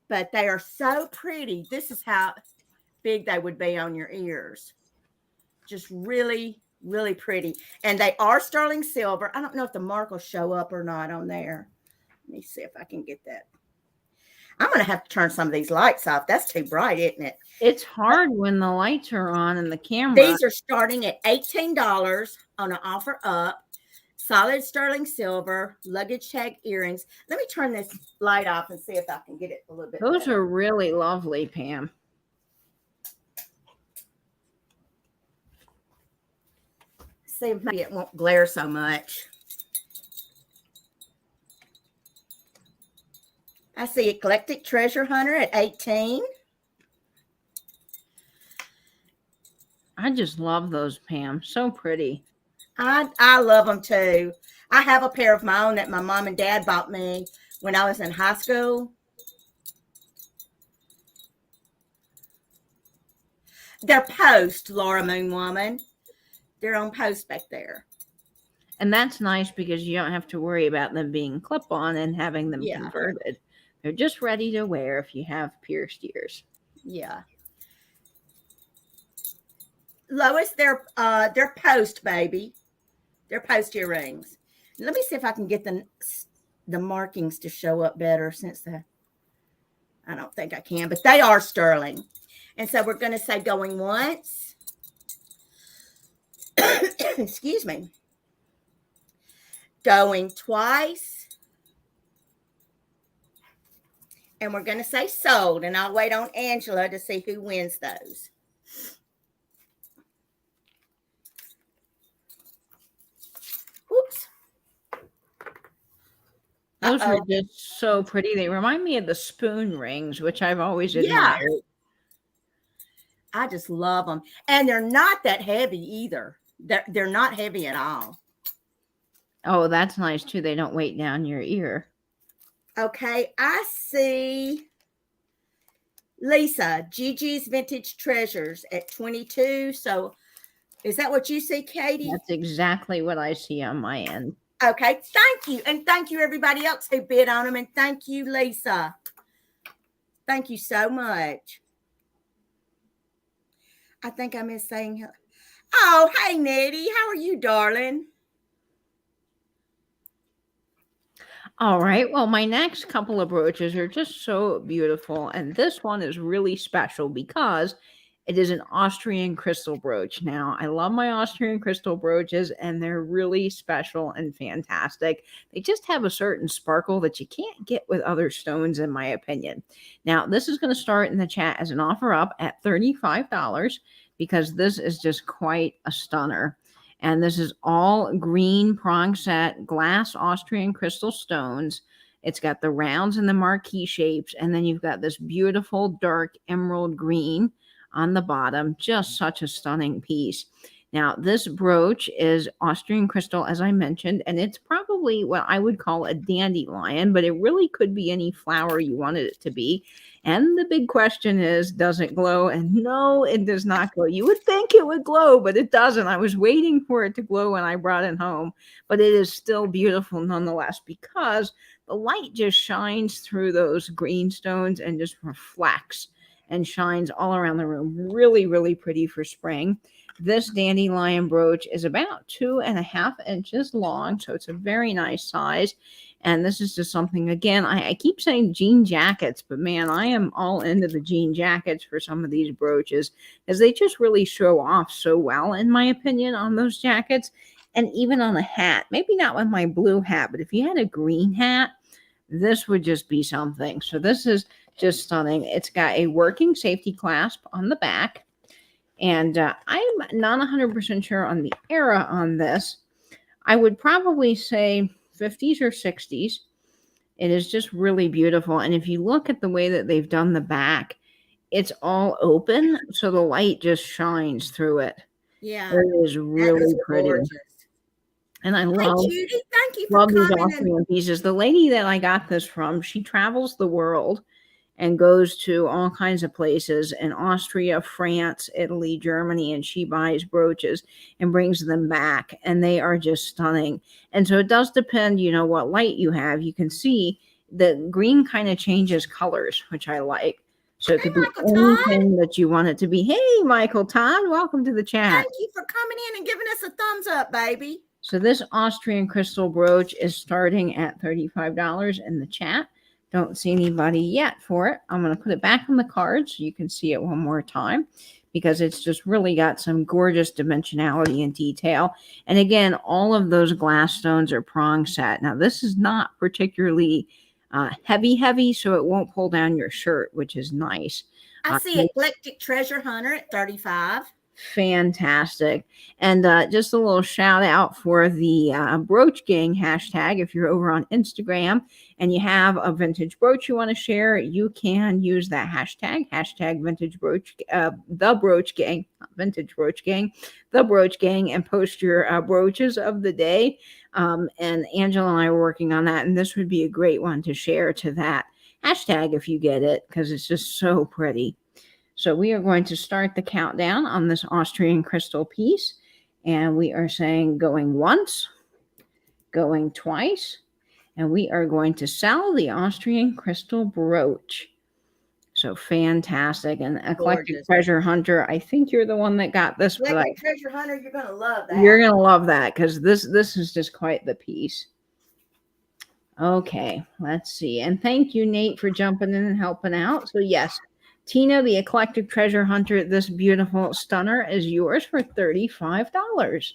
But they are so pretty. This is how big they would be on your ears. Just really, really pretty. And they are sterling silver. I don't know if the mark will show up or not on there. Let me see if I can get that. I'm going to have to turn some of these lights off. That's too bright, isn't it? It's hard when the lights are on and the camera. These are starting at $18 on an offer up. Solid sterling silver, luggage tag earrings. Let me turn this light off and see if I can get it a little bit Those better. are really lovely, Pam. See if maybe it won't glare so much. I see Eclectic Treasure Hunter at 18. I just love those, Pam. So pretty. I love them too. I have a pair of my own that my mom and dad bought me when I was in high school. They're post, Laura Moon Woman. They're on post back there. And that's nice because you don't have to worry about them being clip-on and having them Yeah. converted. They're just ready to wear if you have pierced ears. Yeah. Lois, they're post, baby. They're post earrings. Let me see if I can get the markings to show up better since I don't think I can, but they are sterling. And so we're going to say going once. Excuse me. Going twice. And we're going to say sold. And I'll wait on Angela to see who wins those. Whoops. Those Uh-oh. are just so pretty. They remind me of the spoon rings, which I've always admired. I just love them. And they're not that heavy either. They're not heavy at all. Oh, that's nice too. They don't weight down your ear. Okay, I see Lisa, Gigi's Vintage Treasures at 22. So is that what you see, Katie? That's exactly what I see on my end. Okay, thank you. And thank you, everybody else who bid on them. And thank you, Lisa. Thank you so much. I think I missed saying hello. Oh, hey, Nettie. How are you, darling? All right. Well, my next couple of brooches are just so beautiful. And this one is really special because it is an Austrian crystal brooch. Now, I love my Austrian crystal brooches, and they're really special and fantastic. They just have a certain sparkle that you can't get with other stones, in my opinion. Now, this is going to start in the chat as an offer up at $35 because this is just quite a stunner. And this is all green prong set glass Austrian crystal stones. It's got the rounds and the marquee shapes. And then you've got this beautiful dark emerald green on the bottom. Just such a stunning piece. Now, this brooch is Austrian crystal, as I mentioned, and it's probably what I would call a dandelion, but it really could be any flower you wanted it to be. And the big question is, does it glow? And no, it does not glow. You would think it would glow, but it doesn't. I was waiting for it to glow when I brought it home, but it is still beautiful nonetheless because the light just shines through those green stones and just reflects and shines all around the room. Really, really pretty for spring. This dandelion brooch is about 2.5 inches long, so it's a very nice size. And this is just something, again, I keep saying jean jackets, but man, I am all into the jean jackets for some of these brooches because they just really show off so well, in my opinion, on those jackets. And even on a hat, maybe not with my blue hat, but if you had a green hat, this would just be something. So this is just stunning. It's got a working safety clasp on the back. And I'm not 100% sure on the era on this. I would probably say 50s or 60s. It is just really beautiful. And if you look at the way that they've done the back, it's all open. So the light just shines through it. Yeah. It is really pretty. Gorgeous. And I Hey, love, Judy, thank you for love these coming. Austrian pieces. The lady that I got this from, she travels the world and goes to all kinds of places in Austria, France, Italy, Germany, and she buys brooches and brings them back, and they are just stunning. And so it does depend, you know, what light you have. You can see the green kind of changes colors, which I like. So it could be anything that you want it to be. Hey, Michael Todd, welcome to the chat. Thank you for coming in and giving us a thumbs up, baby. So this Austrian crystal brooch is starting at $35 in the chat. Don't see anybody yet for it. I'm going to put it back on the card so you can see it one more time because it's just really got some gorgeous dimensionality and detail. And again, all of those glass stones are prong set. Now, this is not particularly heavy, so it won't pull down your shirt, which is nice. I see Eclectic Treasure Hunter at 35. Fantastic. And just a little shout out for the brooch gang hashtag. If you're over on Instagram and you have a vintage brooch you want to share, you can use that hashtag vintage brooch, the brooch gang, not vintage brooch gang, the brooch gang, and post your brooches of the day. And Angela and I are working on that, and this would be a great one to share to that hashtag if you get it, because it's just so pretty. So we are going to start the countdown on this Austrian crystal piece. And we are saying going once, going twice, and we are going to sell the Austrian crystal brooch. So fantastic. And Eclectic Treasure Hunter, I think you're the one that got this. Eclectic Treasure Hunter, you're going to love that. You're going to love that because this is just quite the piece. Okay, let's see. And thank you, Nate, for jumping in and helping out. So yes, Tina, the Eclectic Treasure Hunter, this beautiful stunner is yours for $35.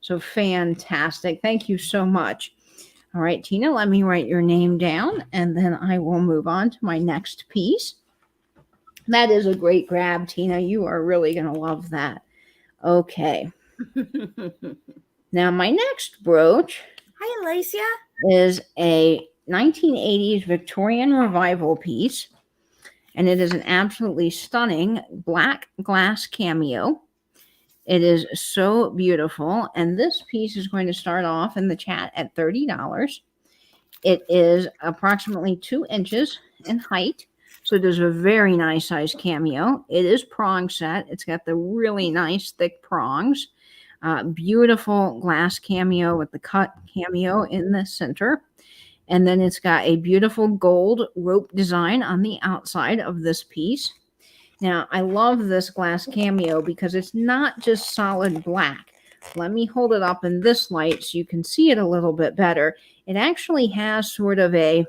So fantastic. Thank you so much. All right, Tina, let me write your name down, and then I will move on to my next piece. That is a great grab, Tina. You are really going to love that. Okay. Now, my next brooch Hi, Alicia. is a 1980s Victorian revival piece. And it is an absolutely stunning black glass cameo. It is so beautiful. And this piece is going to start off in the chat at $30. It is approximately 2 inches in height. So it is a very nice size cameo. It is prong set. It's got the really nice thick prongs. Beautiful glass cameo with the cut cameo in the center. And then it's got a beautiful gold rope design on the outside of this piece. Now, I love this glass cameo because it's not just solid black. Let me hold it up in this light so you can see it a little bit better. It actually has sort of a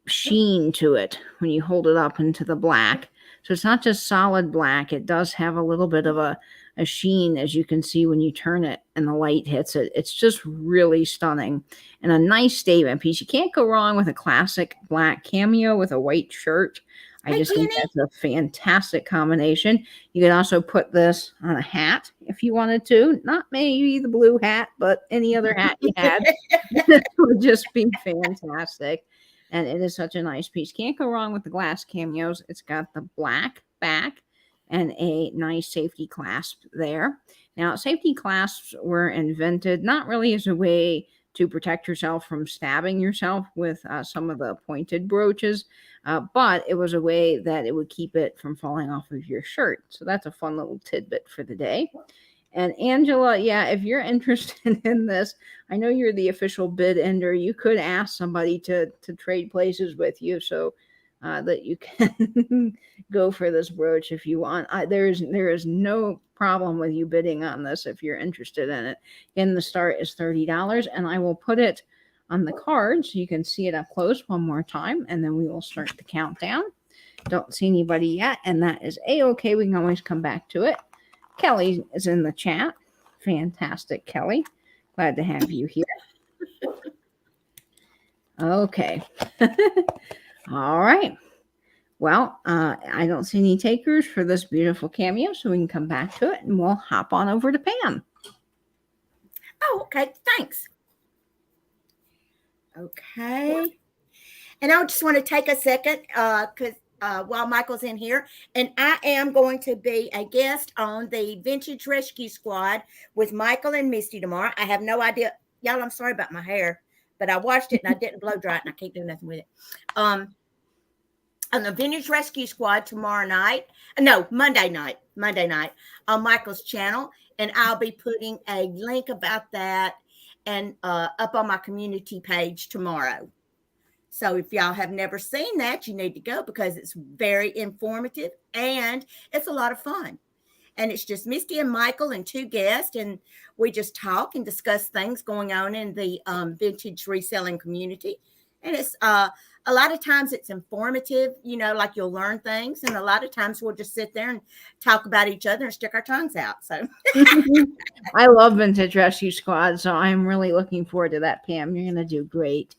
sheen to it when you hold it up into the black. So it's not just solid black. It does have a little bit of a sheen, as you can see when you turn it and the light hits it. It's just really stunning and a nice statement piece. You can't go wrong with a classic black cameo with a white shirt. I just think that's a fantastic combination. You could also put this on a hat if you wanted to. Not maybe the blue hat, but any other hat you had. It would just be fantastic. And it is such a nice piece. Can't go wrong with the glass cameos. It's got the black back and a nice safety clasp there. Now, safety clasps were invented not really as a way to protect yourself from stabbing yourself with some of the pointed brooches, but it was a way that it would keep it from falling off of your shirt. So that's a fun little tidbit for the day. And Angela, yeah, if you're interested in this, I know you're the official bid ender. You could ask somebody to trade places with you, so that you can go for this brooch if you want. There is no problem with you bidding on this if you're interested in it. Again, the start is $30, and I will put it on the card so you can see it up close one more time, and then we will start the countdown. Don't see anybody yet, and that is a-okay. We can always come back to it. Kelly is in the chat. Fantastic, Kelly. Glad to have you here. Okay. All right. Well, I don't see any takers for this beautiful cameo, so we can come back to it and we'll hop on over to Pam. Oh, okay. Thanks. Okay. And I just want to take a second because while Michael's in here, and I am going to be a guest on the Vintage Rescue Squad with Michael and Misty tomorrow. I have no idea. Y'all, I'm sorry about my hair, but I washed it and I didn't blow dry it and I can't do nothing with it. On the Vintage Rescue Squad tomorrow night. No, Monday night on Michael's channel. And I'll be putting a link about that and up on my community page tomorrow. So if y'all have never seen that, you need to go because it's very informative and it's a lot of fun. And it's just Misty and Michael and two guests, and we just talk and discuss things going on in the vintage reselling community. And it's a lot of times it's informative, like you'll learn things. And a lot of times we'll just sit there and talk about each other and stick our tongues out. So I love Vintage Rescue Squad, so I'm really looking forward to that, Pam. You're going to do great.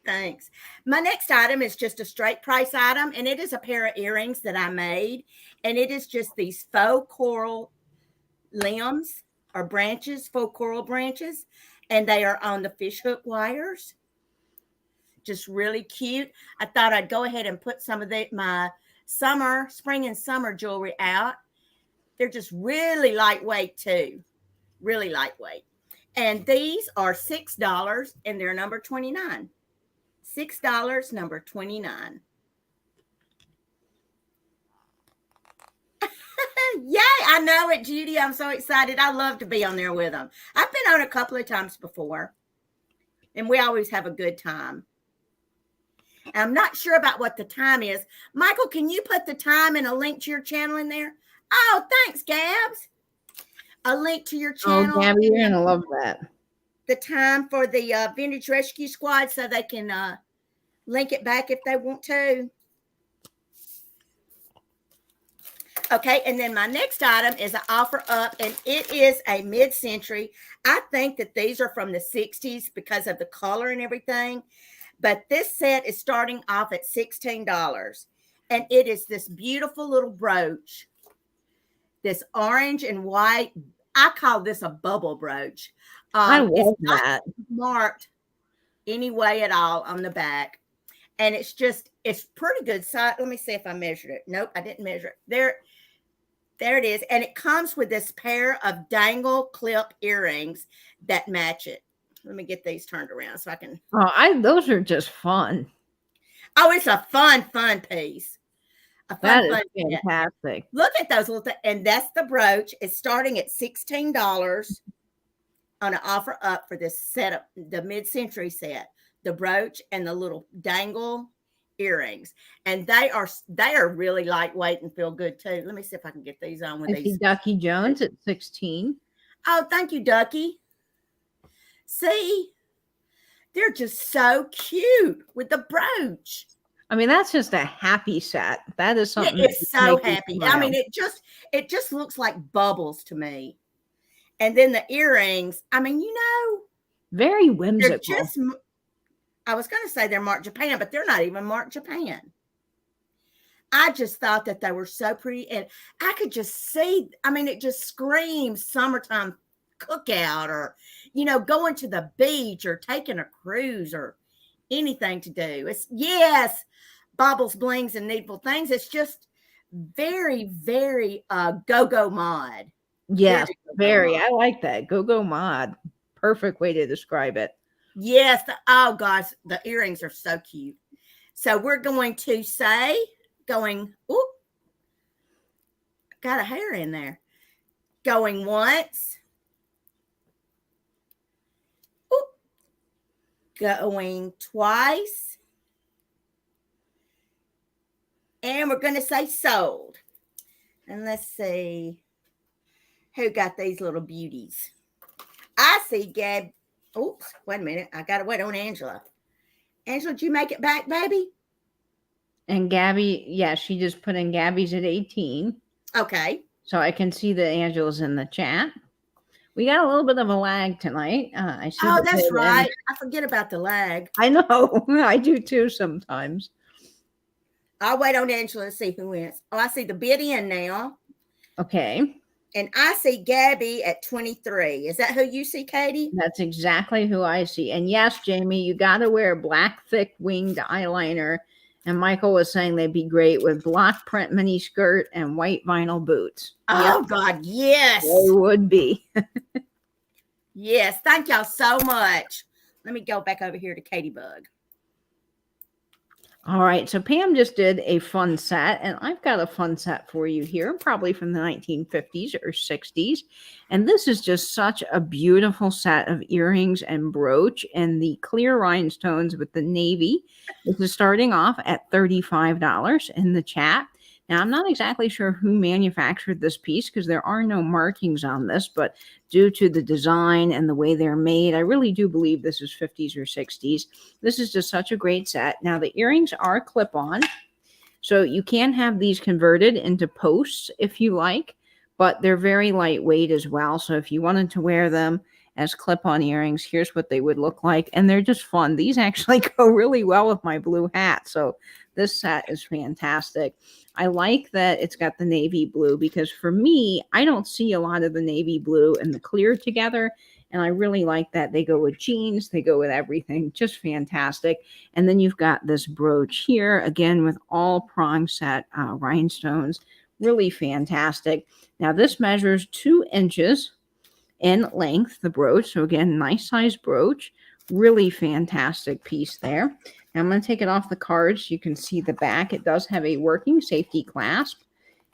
Thanks. My next item is just a straight price item, and it is a pair of earrings that I made, and it is just these faux coral limbs or branches, faux coral branches, and they are on the fishhook wires. Just really cute. I thought I'd go ahead and put some of my spring and summer jewelry out. They're just really lightweight too. Really lightweight. And these are $6 and they're number 29. $6, number 29. Yay, I know it, Judy. I'm so excited. I love to be on there with them. I've been on a couple of times before, and we always have a good time. And I'm not sure about what the time is. Michael, can you put the time and a link to your channel in there? Oh, thanks, Gabs. A link to your channel. Oh, Gabby, you're going to love that. The time for the Vintage Rescue Squad so they can link it back if they want to. Okay, and then my next item is an offer up, and it is a mid-century. I think that these are from the 60s because of the color and everything, but this set is starting off at $16, and it is this beautiful little brooch, this orange and white. I call this a bubble brooch. I love it's that. not marked any way at all on the back. And it's pretty good size. Let me see if I measured it. Nope, I didn't measure it. There it is. And it comes with this pair of dangle clip earrings that match it. Let me get these turned around so I can. Oh, those are just fun. Oh, it's a fun piece. That is fantastic. Look at those little things. And that's the brooch. It's starting at $16 on an offer up for this setup, the mid-century set. The brooch and the little dangle earrings, and they are really lightweight and feel good too. Let me see if I can get these on with these. Ducky Jones at 16. Oh, thank you, Ducky. See, they're just so cute with the brooch. I mean, that's just a happy set. That is something. It's so happy. I mean, it just looks like bubbles to me. And then the earrings. I mean, very whimsical. I was going to say they're marked Japan, but they're not even marked Japan. I just thought that they were so pretty. And I could just see, it just screams summertime cookout or, going to the beach or taking a cruise or anything to do. It's, yes, baubles, blings, and needful things. It's just very, very go-go mod. Yes, Go-go very. mod. I like that. Go mod. Perfect way to describe it. Yes. Oh gosh, the earrings are so cute. So we're going to say, oop, got a hair in there. Going once. Oop, going twice. And we're going to say sold. And let's see who got these little beauties. I see Gab. Oops, wait a minute. I got to wait on Angela. Angela, did you make it back, baby? And Gabby, yeah, she just put in Gabby's at 18. Okay. So I can see that Angela's in the chat. We got a little bit of a lag tonight. I see. Oh, that's right. I forget about the lag. I know. I do too sometimes. I'll wait on Angela to see who wins. Oh, I see the bid in now. Okay. And I see Gabby at 23. Is that who you see, Katie? That's exactly who I see. And yes, Jamie, you got to wear black, thick winged eyeliner. And Michael was saying they'd be great with block print mini skirt and white vinyl boots. Oh, yep. God, yes. They would be. Yes. Thank y'all so much. Let me go back over here to Katie Bug. All right, so Pam just did a fun set, and I've got a fun set for you here, probably from the 1950s or 60s. And this is just such a beautiful set of earrings and brooch and the clear rhinestones with the navy. This is starting off at $35 in the chat. Now, I'm not exactly sure who manufactured this piece because there are no markings on this, but due to the design and the way they're made, I really do believe this is 50s or 60s. This is just such a great set. Now, the earrings are clip-on, so you can have these converted into posts if you like, but they're very lightweight as well. So if you wanted to wear them as clip-on earrings, here's what they would look like, and they're just fun. These actually go really well with my blue hat, so this set is fantastic. I like that it's got the navy blue because for me, I don't see a lot of the navy blue and the clear together. And I really like that. They go with jeans. They go with everything. Just fantastic. And then you've got this brooch here, again, with all prong set rhinestones. Really fantastic. Now, this measures 2 inches in length, the brooch. So again, nice size brooch. Really fantastic piece there. Now I'm going to take it off the card so you can see the back. It does have a working safety clasp,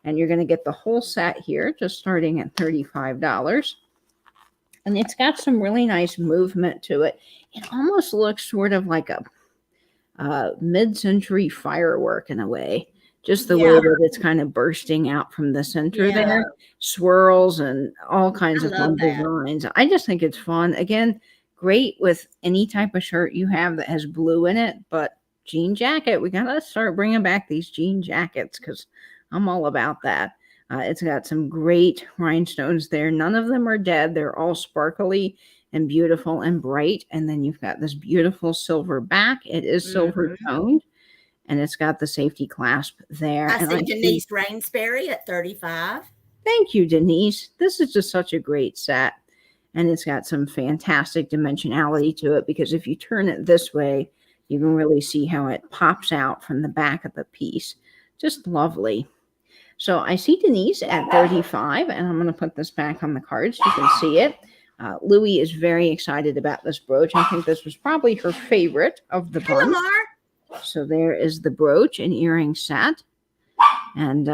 and you're going to get the whole set here, just starting at $35. And it's got some really nice movement to it. It almost looks sort of like a mid-century firework in a way. Just the way that it's kind of bursting out from the center there. Swirls and all kinds of fun designs. I just think it's fun. Again, great with any type of shirt you have that has blue in it, but jean jacket, we got to start bringing back these jean jackets because I'm all about that. It's got some great rhinestones there. None of them are dead. They're all sparkly and beautiful and bright. And then you've got this beautiful silver back. It is silver toned, and it's got the safety clasp there. I see Denise Rainsbury at 35. Thank you, Denise. This is just such a great set. And it's got some fantastic dimensionality to it because if you turn it this way, you can really see how it pops out from the back of the piece. Just lovely. So I see Denise at 35, and I'm going to put this back on the card so you can see it. Louie is very excited about this brooch. I think this was probably her favorite of the bunch. So there is the brooch and earring set. And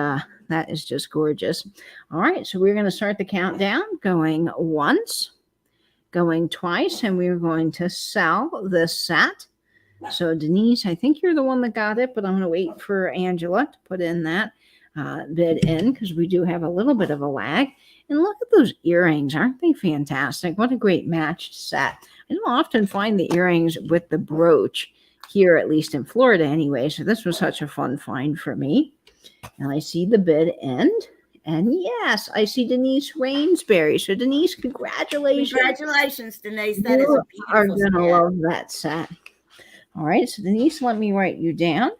that is just gorgeous. All right, so we're going to start the countdown, going once, going twice, and we're going to sell this set. So Denise, I think you're the one that got it, but I'm going to wait for Angela to put in that bid in because we do have a little bit of a lag. And look at those earrings. Aren't they fantastic? What a great matched set. I don't often find the earrings with the brooch here, at least in Florida anyway. So this was such a fun find for me. And I see the bid end. And yes, I see Denise Rainsbury. So Denise, congratulations. Congratulations, Denise. That is a beautiful set. Are going to love that set. All right, so Denise, let me write you down.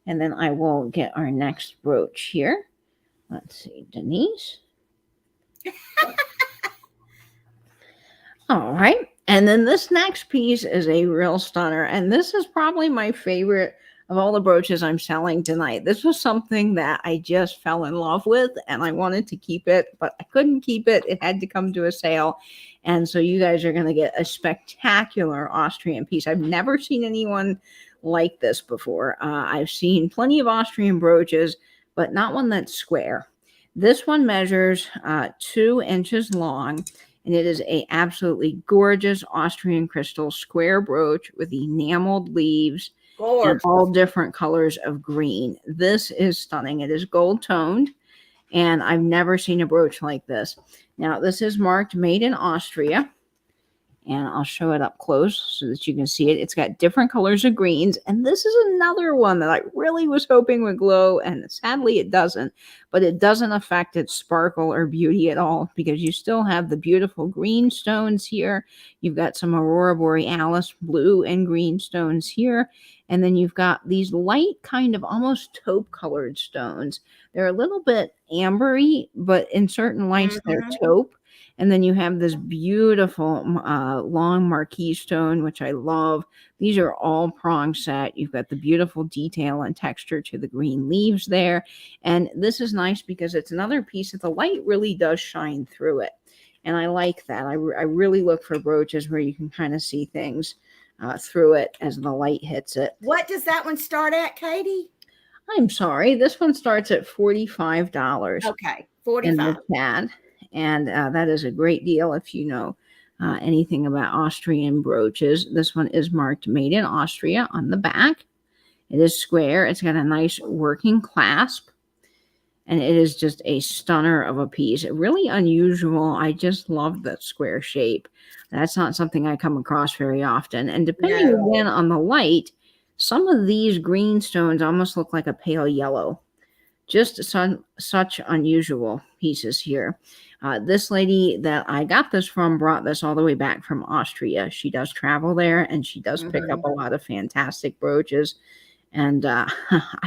And then I will get our next brooch here. Let's see, Denise. All right. And then this next piece is a real stunner. And this is probably my favorite of all the brooches I'm selling tonight, this was something that I just fell in love with, and I wanted to keep it, but I couldn't keep it. It had to come to a sale. And so you guys are going to get a spectacular Austrian piece. I've never seen anyone like this before. I've seen plenty of Austrian brooches, but not one that's square. This one measures 2 inches long, and it is a absolutely gorgeous Austrian crystal square brooch with enameled leaves and all different colors of green. This is stunning. It is gold toned, and I've never seen a brooch like this. Now, this is marked made in Austria, and I'll show it up close so that you can see it. It's got different colors of greens, and this is another one that I really was hoping would glow, and sadly it doesn't, but it doesn't affect its sparkle or beauty at all because you still have the beautiful green stones here. You've got some Aurora Borealis blue and green stones here, and then you've got these light kind of almost taupe colored stones. They're a little bit ambery, but in certain lights they're taupe. And then you have this beautiful long marquise stone, which I love. These are all prong set. You've got the beautiful detail and texture to the green leaves there. And this is nice because it's another piece that the light really does shine through it. And I like that. I really look for brooches where you can kind of see things through it as the light hits it. What does that one start at, Katie? I'm sorry. This one starts at $45. Okay, $45. In the CAD. And that is a great deal if you know anything about Austrian brooches. This one is marked made in Austria on the back. It is square. It's got a nice working clasp. And it is just a stunner of a piece. Really unusual. I just love that square shape. That's not something I come across very often. And depending again on the light, some of these green stones almost look like a pale yellow. Just such unusual pieces here. This lady that I got this from brought this all the way back from Austria. She does travel there, and she does pick up a lot of fantastic brooches. And I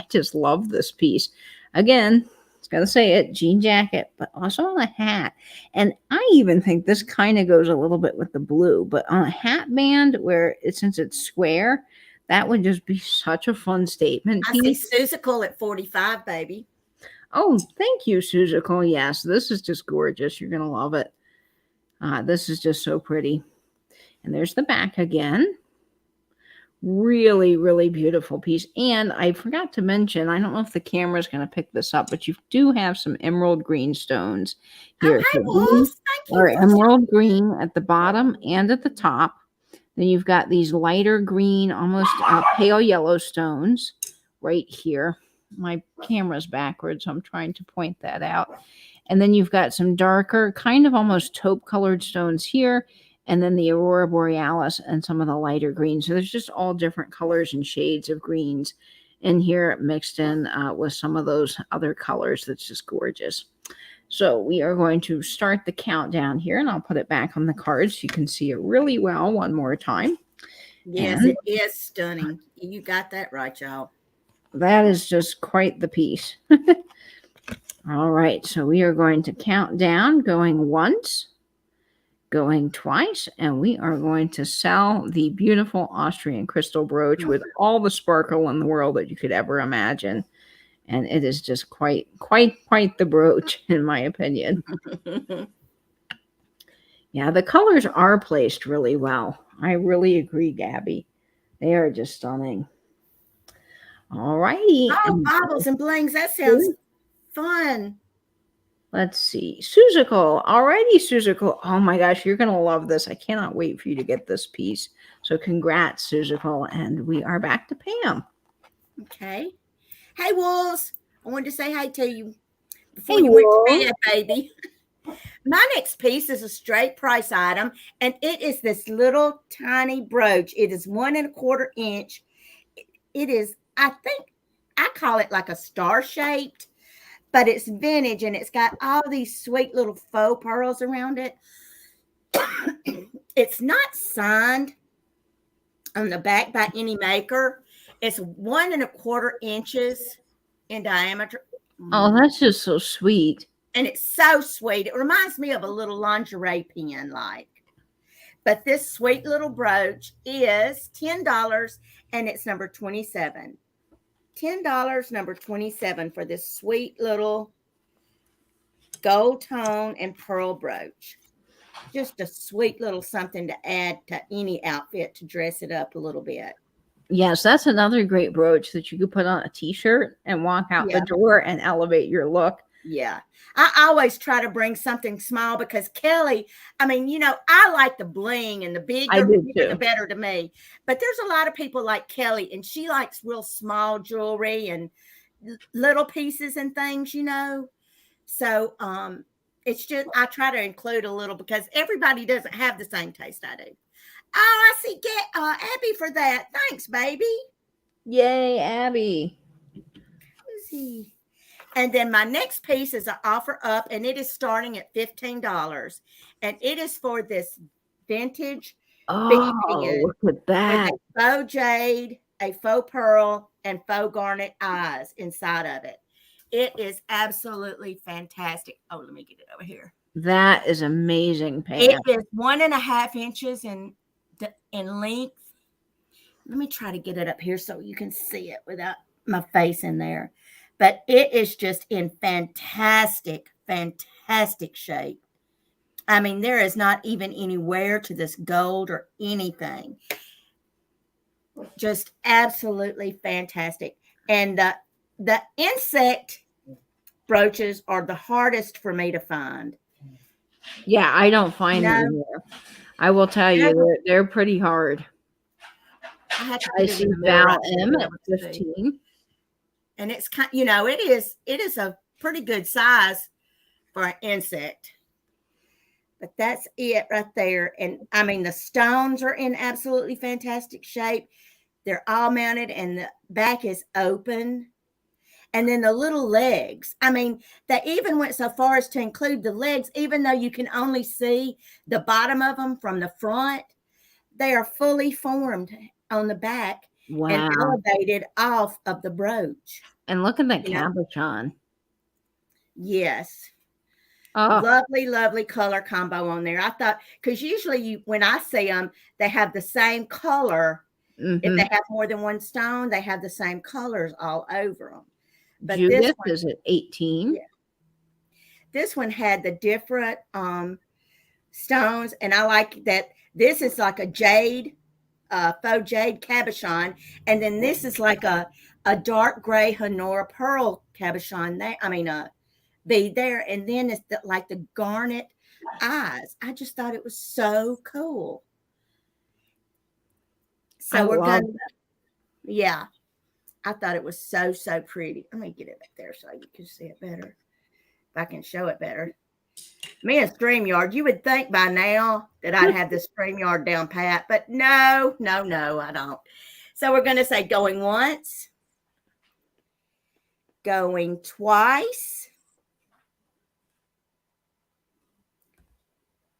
just love this piece. Again, it's got to say it, jean jacket, but also on a hat. And I even think this kind of goes a little bit with the blue. But on a hat band, since it's square, that would just be such a fun statement piece. I see Susical at 45, baby. Oh, thank you, Susical. Yes, this is just gorgeous. You're going to love it. This is just so pretty. And there's the back again. Really, really beautiful piece. And I forgot to mention, I don't know if the camera's going to pick this up, but you do have some emerald green stones here. Or emerald green at the bottom and at the top. Then you've got these lighter green, almost pale yellow stones right here. My camera's backwards, so I'm trying to point that out. And then you've got some darker, kind of almost taupe colored stones here. And then the Aurora Borealis and some of the lighter greens. So there's just all different colors and shades of greens in here mixed in with some of those other colors. That's just gorgeous. So we are going to start the countdown here, and I'll put it back on the card so you can see it really well one more time. Yes, it is stunning. You got that right, y'all. That is just quite the piece. All right, so we are going to count down, going once, going twice, and we are going to sell the beautiful Austrian crystal brooch with all the sparkle in the world that you could ever imagine. And it is just quite the brooch, in my opinion. Yeah, the colors are placed really well. I really agree, Gabby. They are just stunning. All righty. Oh, baubles and blings. That sounds fun. Let's see. Susical. Alrighty, Susical. Oh my gosh, you're going to love this. I cannot wait for you to get this piece. So congrats, Susical. And we are back to Pam. Okay. Hey, Wolves. I wanted to say hi to you before you went to bed, baby. My next piece is a straight price item, and it is this little tiny brooch. It is 1 1/4 inch. It is, I think, I call it like a star shaped, but it's vintage, and it's got all these sweet little faux pearls around it. It's not signed on the back by any maker. It's 1 1/4 inches in diameter. Oh, that's just so sweet. And it's so sweet. It reminds me of a little lingerie pin, like. But this sweet little brooch is $10, and it's number 27. $10, number 27, for this sweet little gold tone and pearl brooch. Just a sweet little something to add to any outfit to dress it up a little bit. Yes, that's another great brooch that you could put on a t-shirt and walk out the door and elevate your look. Yeah. I always try to bring something small because Kelly, I mean, you know, I like the bling and the bigger the better to me. But there's a lot of people like Kelly, and she likes real small jewelry and little pieces and things, you know. So it's just I try to include a little because everybody doesn't have the same taste I do. Oh, I see. Get Abby for that. Thanks, baby. Yay, Abby. Who's he? And then my next piece is an offer up, and it is starting at $15. And it is for this vintage bead pin look at that. with a faux jade, a faux pearl, and faux garnet eyes inside of it. It is absolutely fantastic. Oh, let me get it over here. That is amazing, Pam. It is 1.5 inches in length. Let me try to get it up here so you can see it without my face in there. But it is just in fantastic, fantastic shape. I mean, there is not even any wear to this gold or anything. Just absolutely fantastic. And the insect brooches are the hardest for me to find. Yeah, I don't find them here. I will tell you, they're pretty hard. I see Val M at 15. And it's kind, you know, it is a pretty good size for an insect. But that's it right there. And I mean, the stones are in absolutely fantastic shape. They're all mounted, and the back is open. And then the little legs. I mean, they even went so far as to include the legs, even though you can only see the bottom of them from the front. They are fully formed on the back and elevated off of the brooch. And look at that cabochon. Yes. Lovely, lovely color combo on there. I thought, because usually when I see them, they have the same color. If they have more than one stone, they have the same colors all over them. But Judith is at 18. Yeah. This one had the different stones, and I like that this is like a jade, faux jade cabochon, and then this is like a dark gray Honora pearl cabochon. Bead there, and then it's like the garnet eyes. I just thought it was so cool. So we're gonna, yeah. I thought it was so pretty. Let me get it back there so you can see it better. If I can show it better. Me and StreamYard, you would think by now that I'd have the StreamYard down pat, but no, I don't. So we're going to say going once, going twice,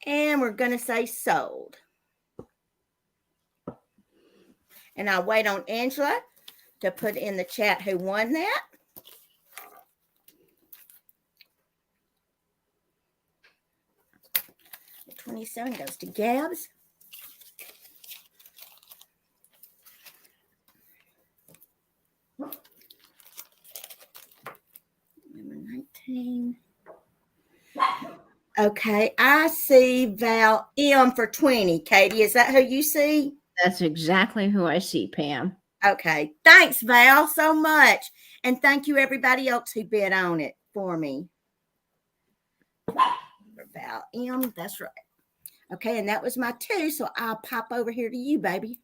and we're going to say sold. And I'll wait on Angela to put in the chat who won that. The 27 goes to Gabs. Number 19. Okay, I see Val M for 20. Katie, is that who you see? That's exactly who I see, Pam. Okay. Thanks, Val, so much. And thank you, everybody else who bid on it for me. Val M, that's right. Okay, and that was my 2, so I'll pop over here to you, baby.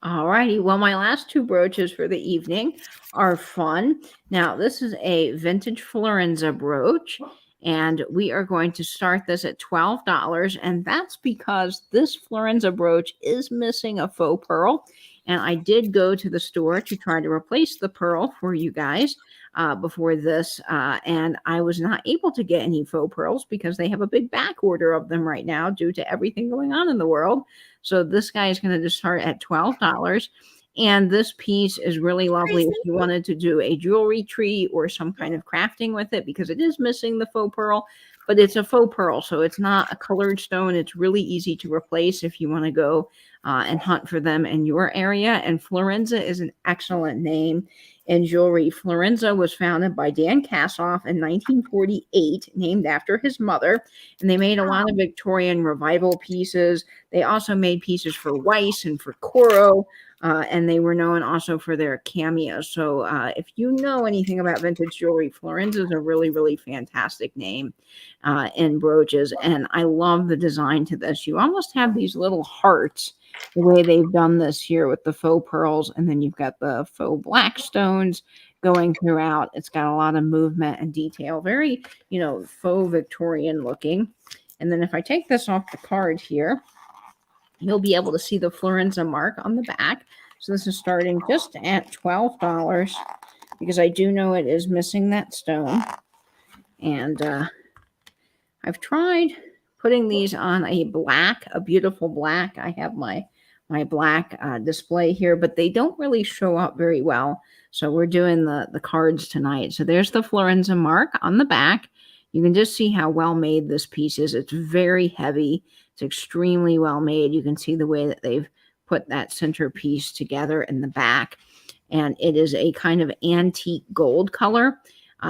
All righty. Well, my last 2 brooches for the evening are fun. Now, this is a vintage Florenza brooch, and we are going to start this at $12, and that's because this Florenza brooch is missing a faux pearl. And I did go to the store to try to replace the pearl for you guys before this. And I was not able to get any faux pearls because they have a big back order of them right now due to everything going on in the world. So this guy is going to just start at $12. And this piece is really lovely if Tracy? you wanted to do a jewelry tree or some kind of crafting with it, because it is missing the faux pearl, but it's a faux pearl, so it's not a colored stone. It's really easy to replace if you want to go and hunt for them in your area. And Florenza is an excellent name in jewelry. Florenza was founded by Dan Kassoff in 1948, named after his mother, and they made a lot of Victorian revival pieces. They also made pieces for Weiss and for Coro. And they were known also for their cameos. So if you know anything about vintage jewelry, Florenza is a really, really fantastic name in brooches. And I love the design to this. You almost have these little hearts the way they've done this here with the faux pearls. And then you've got the faux black stones going throughout. It's got a lot of movement and detail. Very, faux Victorian looking. And then if I take this off the card here, you'll be able to see the Florenza mark on the back. So this is starting just at $12 because I do know it is missing that stone. And I've tried putting these on a beautiful black. I have my black display here, but they don't really show up very well. So we're doing the cards tonight. So there's the Florenza mark on the back. You can just see how well made this piece is. It's very heavy. It's extremely well made. You can see the way that they've put that centerpiece together in the back. And it is a kind of antique gold color.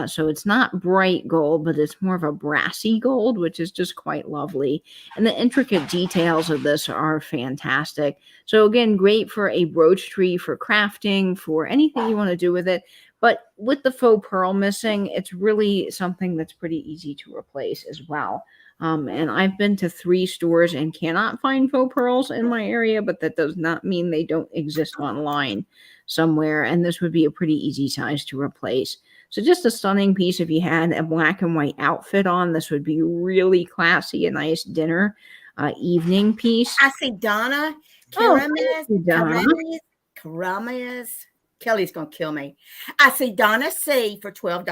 So it's not bright gold, but it's more of a brassy gold, which is just quite lovely. And the intricate details of this are fantastic. So again, great for a brooch tree, for crafting, for anything you want to do with it. But with the faux pearl missing, it's really something that's pretty easy to replace as well. And I've been to 3 stores and cannot find faux pearls in my area, but that does not mean they don't exist online somewhere. And this would be a pretty easy size to replace. So just a stunning piece. If you had a black and white outfit on, this would be really classy, a nice dinner evening piece. I see Donna. Karamas. Kelly's going to kill me. I see Donna C for $12.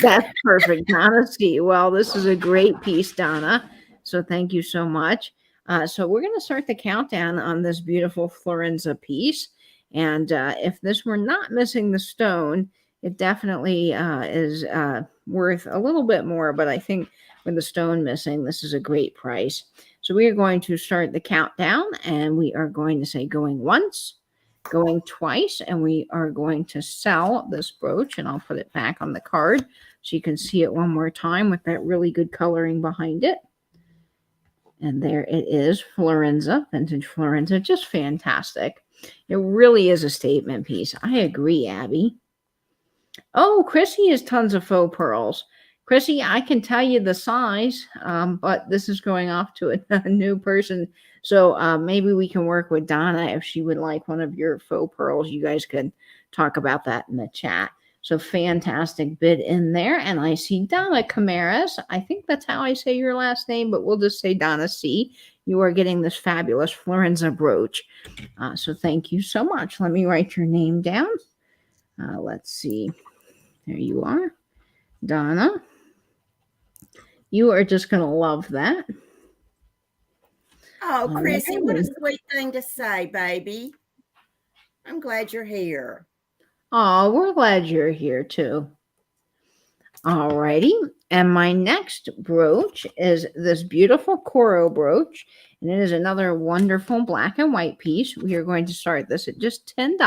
That's perfect, Donna C. Well, this is a great piece, Donna. So thank you so much. So we're going to start the countdown on this beautiful Florenza piece. And if this were not missing the stone, it definitely is worth a little bit more. But I think with the stone missing, this is a great price. So we are going to start the countdown, and we are going to say going once, going twice, and we are going to sell this brooch, and I'll put it back on the card so you can see it one more time with that really good coloring behind it. And there it is, Florenza, vintage Florenza, just fantastic. It really is a statement piece. I agree, Abby. Oh, Chrissy has tons of faux pearls. Chrissy, I can tell you the size, but this is going off to a new person. So maybe we can work with Donna if she would like one of your faux pearls. You guys could talk about that in the chat. So fantastic bid in there. And I see Donna Camaras. I think that's how I say your last name, but we'll just say Donna C. You are getting this fabulous Florenza brooch. So thank you so much. Let me write your name down. Let's see. There you are. Donna. You are just going to love that. Oh, Chrissy, what a sweet thing to say, baby. I'm glad you're here. Oh, we're glad you're here too. All righty. And my next brooch is this beautiful Coro brooch. And it is another wonderful black and white piece. We are going to start this at just $10.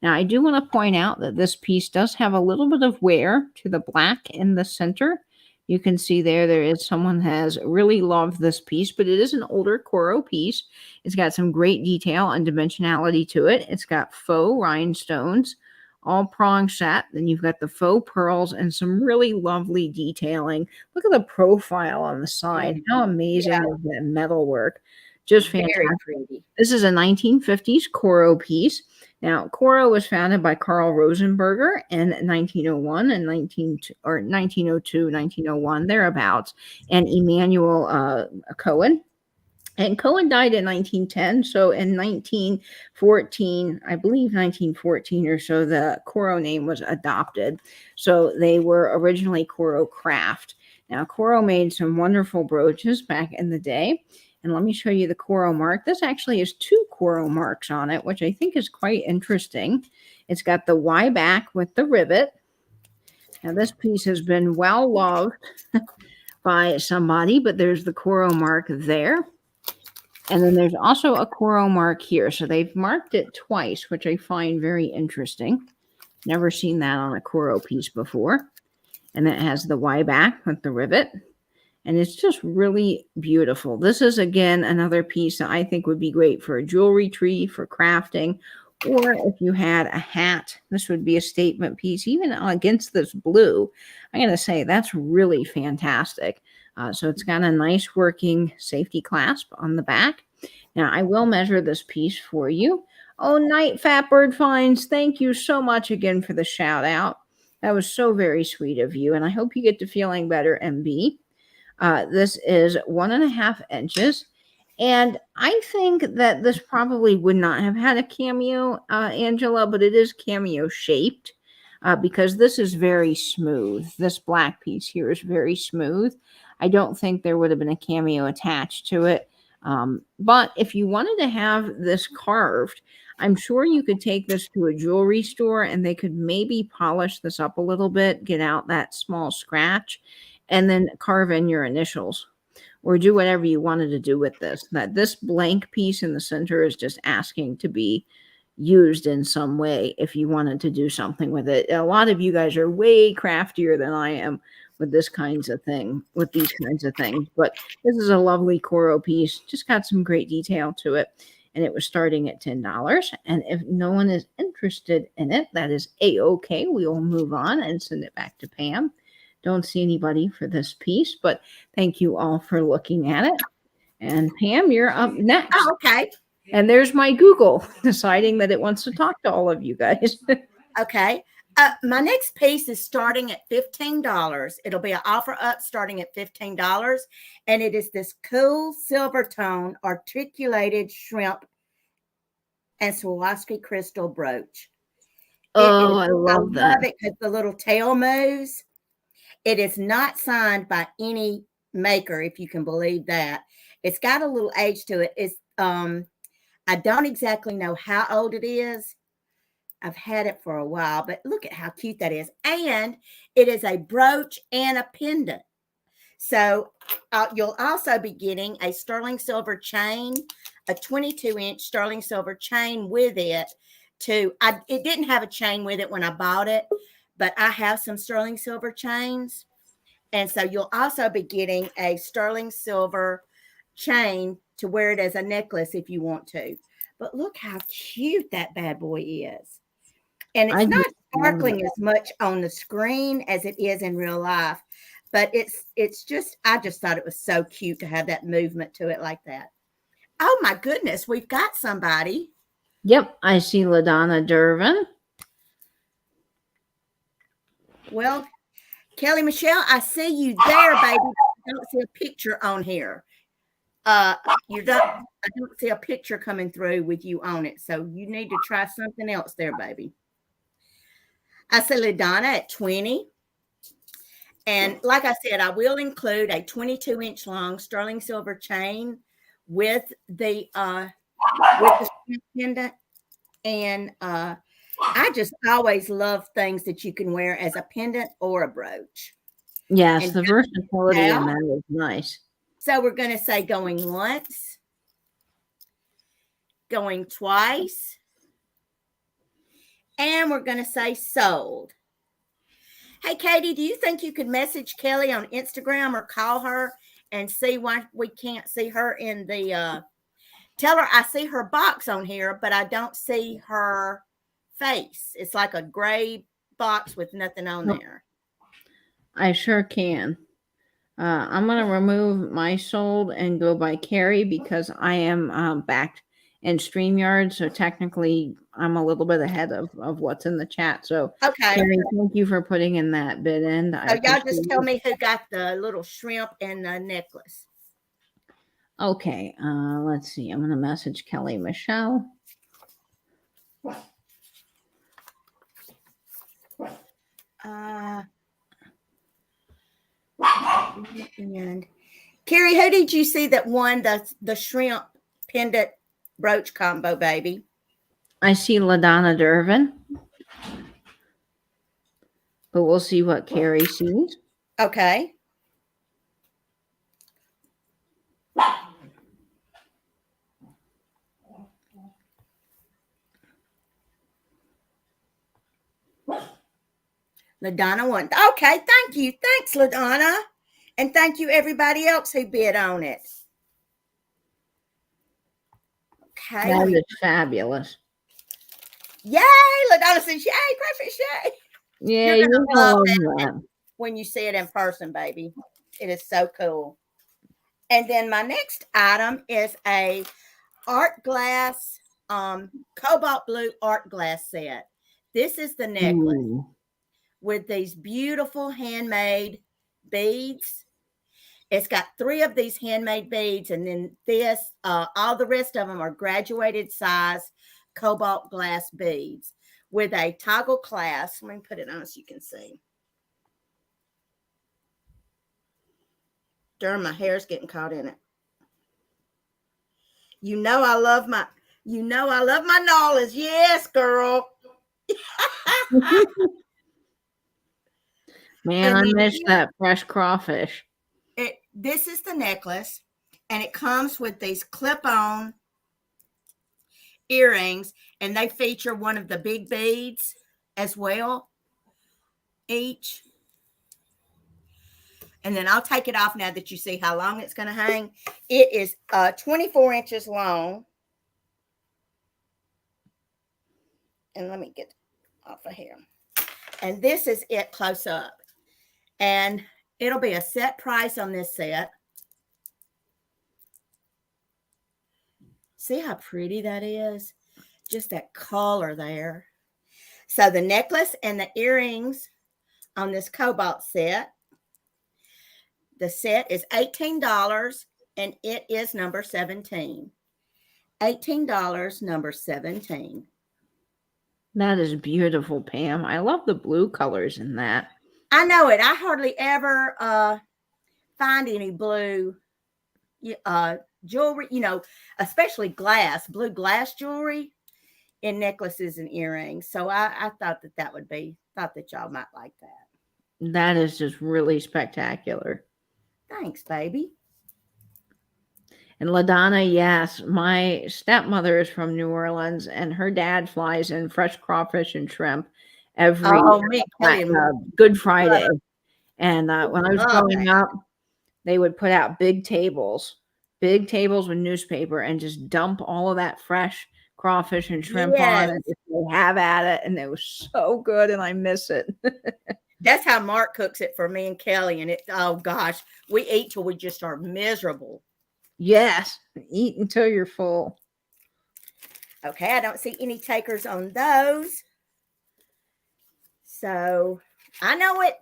Now, I do want to point out that this piece does have a little bit of wear to the black in the center. You can see there is someone has really loved this piece, but it is an older Coro piece. It's got some great detail and dimensionality to it. It's got faux rhinestones, all prong set. Then you've got the faux pearls and some really lovely detailing. Look at the profile on the side. How amazing is that metalwork? Just fantastic. This is a 1950s Coro piece. Now, Coro was founded by Carl Rosenberger in 1901 and 1902, 1901, thereabouts, and Emmanuel Cohen. And Cohen died in 1910. So in 1914, I believe 1914 or so, the Coro name was adopted. So they were originally Coro Craft. Now, Coro made some wonderful brooches back in the day. And let me show you the Coro mark. This actually is 2 coral marks on it, which I think is quite interesting. It's got the Y back with the rivet. Now, this piece has been well loved by somebody, but there's the coral mark there. And then there's also a coral mark here. So they've marked it twice, which I find very interesting. Never seen that on a coral piece before. And it has the Y back with the rivet. And it's just really beautiful. This is, again, another piece that I think would be great for a jewelry tree, for crafting, or if you had a hat, this would be a statement piece, even against this blue. I'm going to say that's really fantastic. So it's got a nice working safety clasp on the back. Now, I will measure this piece for you. Oh, Night Fat Bird Finds, thank you so much again for the shout out. That was so very sweet of you, and I hope you get to feeling better, MB. This is 1.5 inches. And I think that this probably would not have had a cameo, Angela, but it is cameo shaped because this is very smooth. This black piece here is very smooth. I don't think there would have been a cameo attached to it. But if you wanted to have this carved, I'm sure you could take this to a jewelry store and they could maybe polish this up a little bit, get out that small scratch, and then carve in your initials or do whatever you wanted to do with this. That this blank piece in the center is just asking to be used in some way if you wanted to do something with it. A lot of you guys are way craftier than I am with this kinds of thing, with these kinds of things. But this is a lovely coral piece, just got some great detail to it. And it was starting at $10. And if no one is interested in it, that is A-okay. We will move on and send it back to Pam. Don't see anybody for this piece, but thank you all for looking at it. And Pam, you're up next. Oh, okay. And there's my Google deciding that it wants to talk to all of you guys. Okay. My next piece is starting at $15. It'll be an offer up starting at $15. And it is this cool silver tone articulated shrimp and Swarovski crystal brooch. Oh, I love that. I love it because the little tail moves. It is not signed by any maker, if you can believe that. It's got a little age to it. It's I don't exactly know how old it is. I've had it for a while, but look at how cute that is. And it is a brooch and a pendant. So you'll also be getting a sterling silver chain, a 22-inch sterling silver chain with it. It didn't have a chain with it when I bought it, but I have some sterling silver chains. And so you'll also be getting a sterling silver chain to wear it as a necklace if you want to. But look how cute that bad boy is. And it's not sparkling as much on the screen as it is in real life. But it's just, I just thought it was so cute to have that movement to it like that. Oh my goodness, we've got somebody. Yep, I see LaDonna Dervin. Well, Kelly Michelle, I see you there, baby. I don't see a picture on here. I don't see a picture coming through with you on it. So you need to try something else there, baby. I see LaDonna at 20. And like I said, I will include a 22-inch long sterling silver chain with the pendant. And I just always love things that you can wear as a pendant or a brooch. Yes, and the versatility in that is nice. So we're going to say going once, going twice, and we're going to say sold. Hey, Katie, do you think you could message Kelly on Instagram or call her and see why we can't see her in the tell her I see her box on here, but I don't see her face. It's like a gray box with nothing on there. I sure can. I'm going to remove my sold and go by Carrie because I am back in StreamYard. So technically, I'm a little bit ahead of what's in the chat. So, okay. Carrie, thank you for putting in that bid in. So y'all just tell me who got the little shrimp and the necklace. Okay. Let's see. I'm going to message Kelly Michelle. And Carrie, who did you see that won the shrimp pendant brooch combo, baby. I see LaDonna Dervin, but we'll see what Carrie sees. Okay. LaDonna won. Okay, thank you. Thanks, LaDonna. And thank you, everybody else who bid on it. Okay. That is fabulous. Yay! LaDonna says, yay, crayfish, yay. Yeah, You're going to love that that when you see it in person, baby. It is so cool. And then my next item is a art glass, cobalt blue art glass set. This is the necklace. Ooh. With these beautiful handmade beads. It's got 3 of these handmade beads, and then this, all the rest of them are graduated size cobalt glass beads with a toggle clasp. Let me put it on so you can see. Darn, my hair's getting caught in it. You know I love my knowledge. Yes, girl. Man, I miss that fresh crawfish. This is the necklace, and it comes with these clip-on earrings, and they feature one of the big beads as well, each. And then I'll take it off now that you see how long it's going to hang. It is 24 inches long. And let me get off of here. And this is it close up. And it'll be a set price on this set. See how pretty that is? Just that color there. So the necklace and the earrings on this cobalt set. The set is $18 and it is number 17. $18, number 17. That is beautiful, Pam. I love the blue colors in that. I know it. I hardly ever find any blue jewelry, especially blue glass jewelry in necklaces and earrings. So I thought that y'all might like that. That is just really spectacular. Thanks, baby. And LaDonna, yes, my stepmother is from New Orleans, and her dad flies in fresh crawfish and shrimp every Good Friday. And when I was growing up, they would put out big tables with newspaper and just dump all of that fresh crawfish and shrimp on it. They have at it, and it was so good, and I miss it. That's how Mark cooks it for me and Kelly, and oh gosh, we eat till we just are miserable. Yes, eat until you're full. Okay, I don't see any takers on those. So I know it,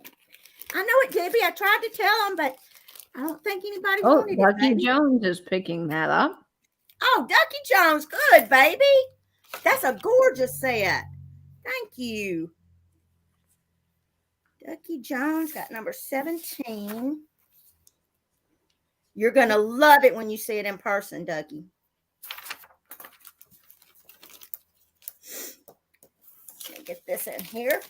Debbie. I tried to tell them, but I don't think anybody wanted it. Ducky Jones is picking that up. Oh, Ducky Jones, good, baby. That's a gorgeous set. Thank you. Ducky Jones got number 17. You're going to love it when you see it in person, Ducky. Let me get this in here.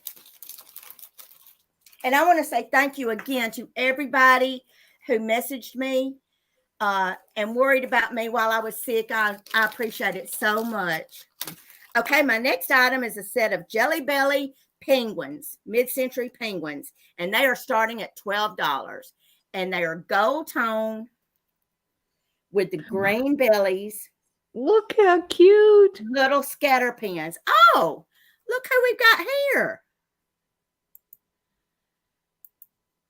And I want to say thank you again to everybody who messaged me and worried about me while I was sick. I appreciate it so much. Okay, my next item is a set of Jelly Belly penguins, mid-century penguins, and they are starting at $12. And they are gold tone with the green bellies. Look how cute. Little scatter pins. Oh, look who we've got here.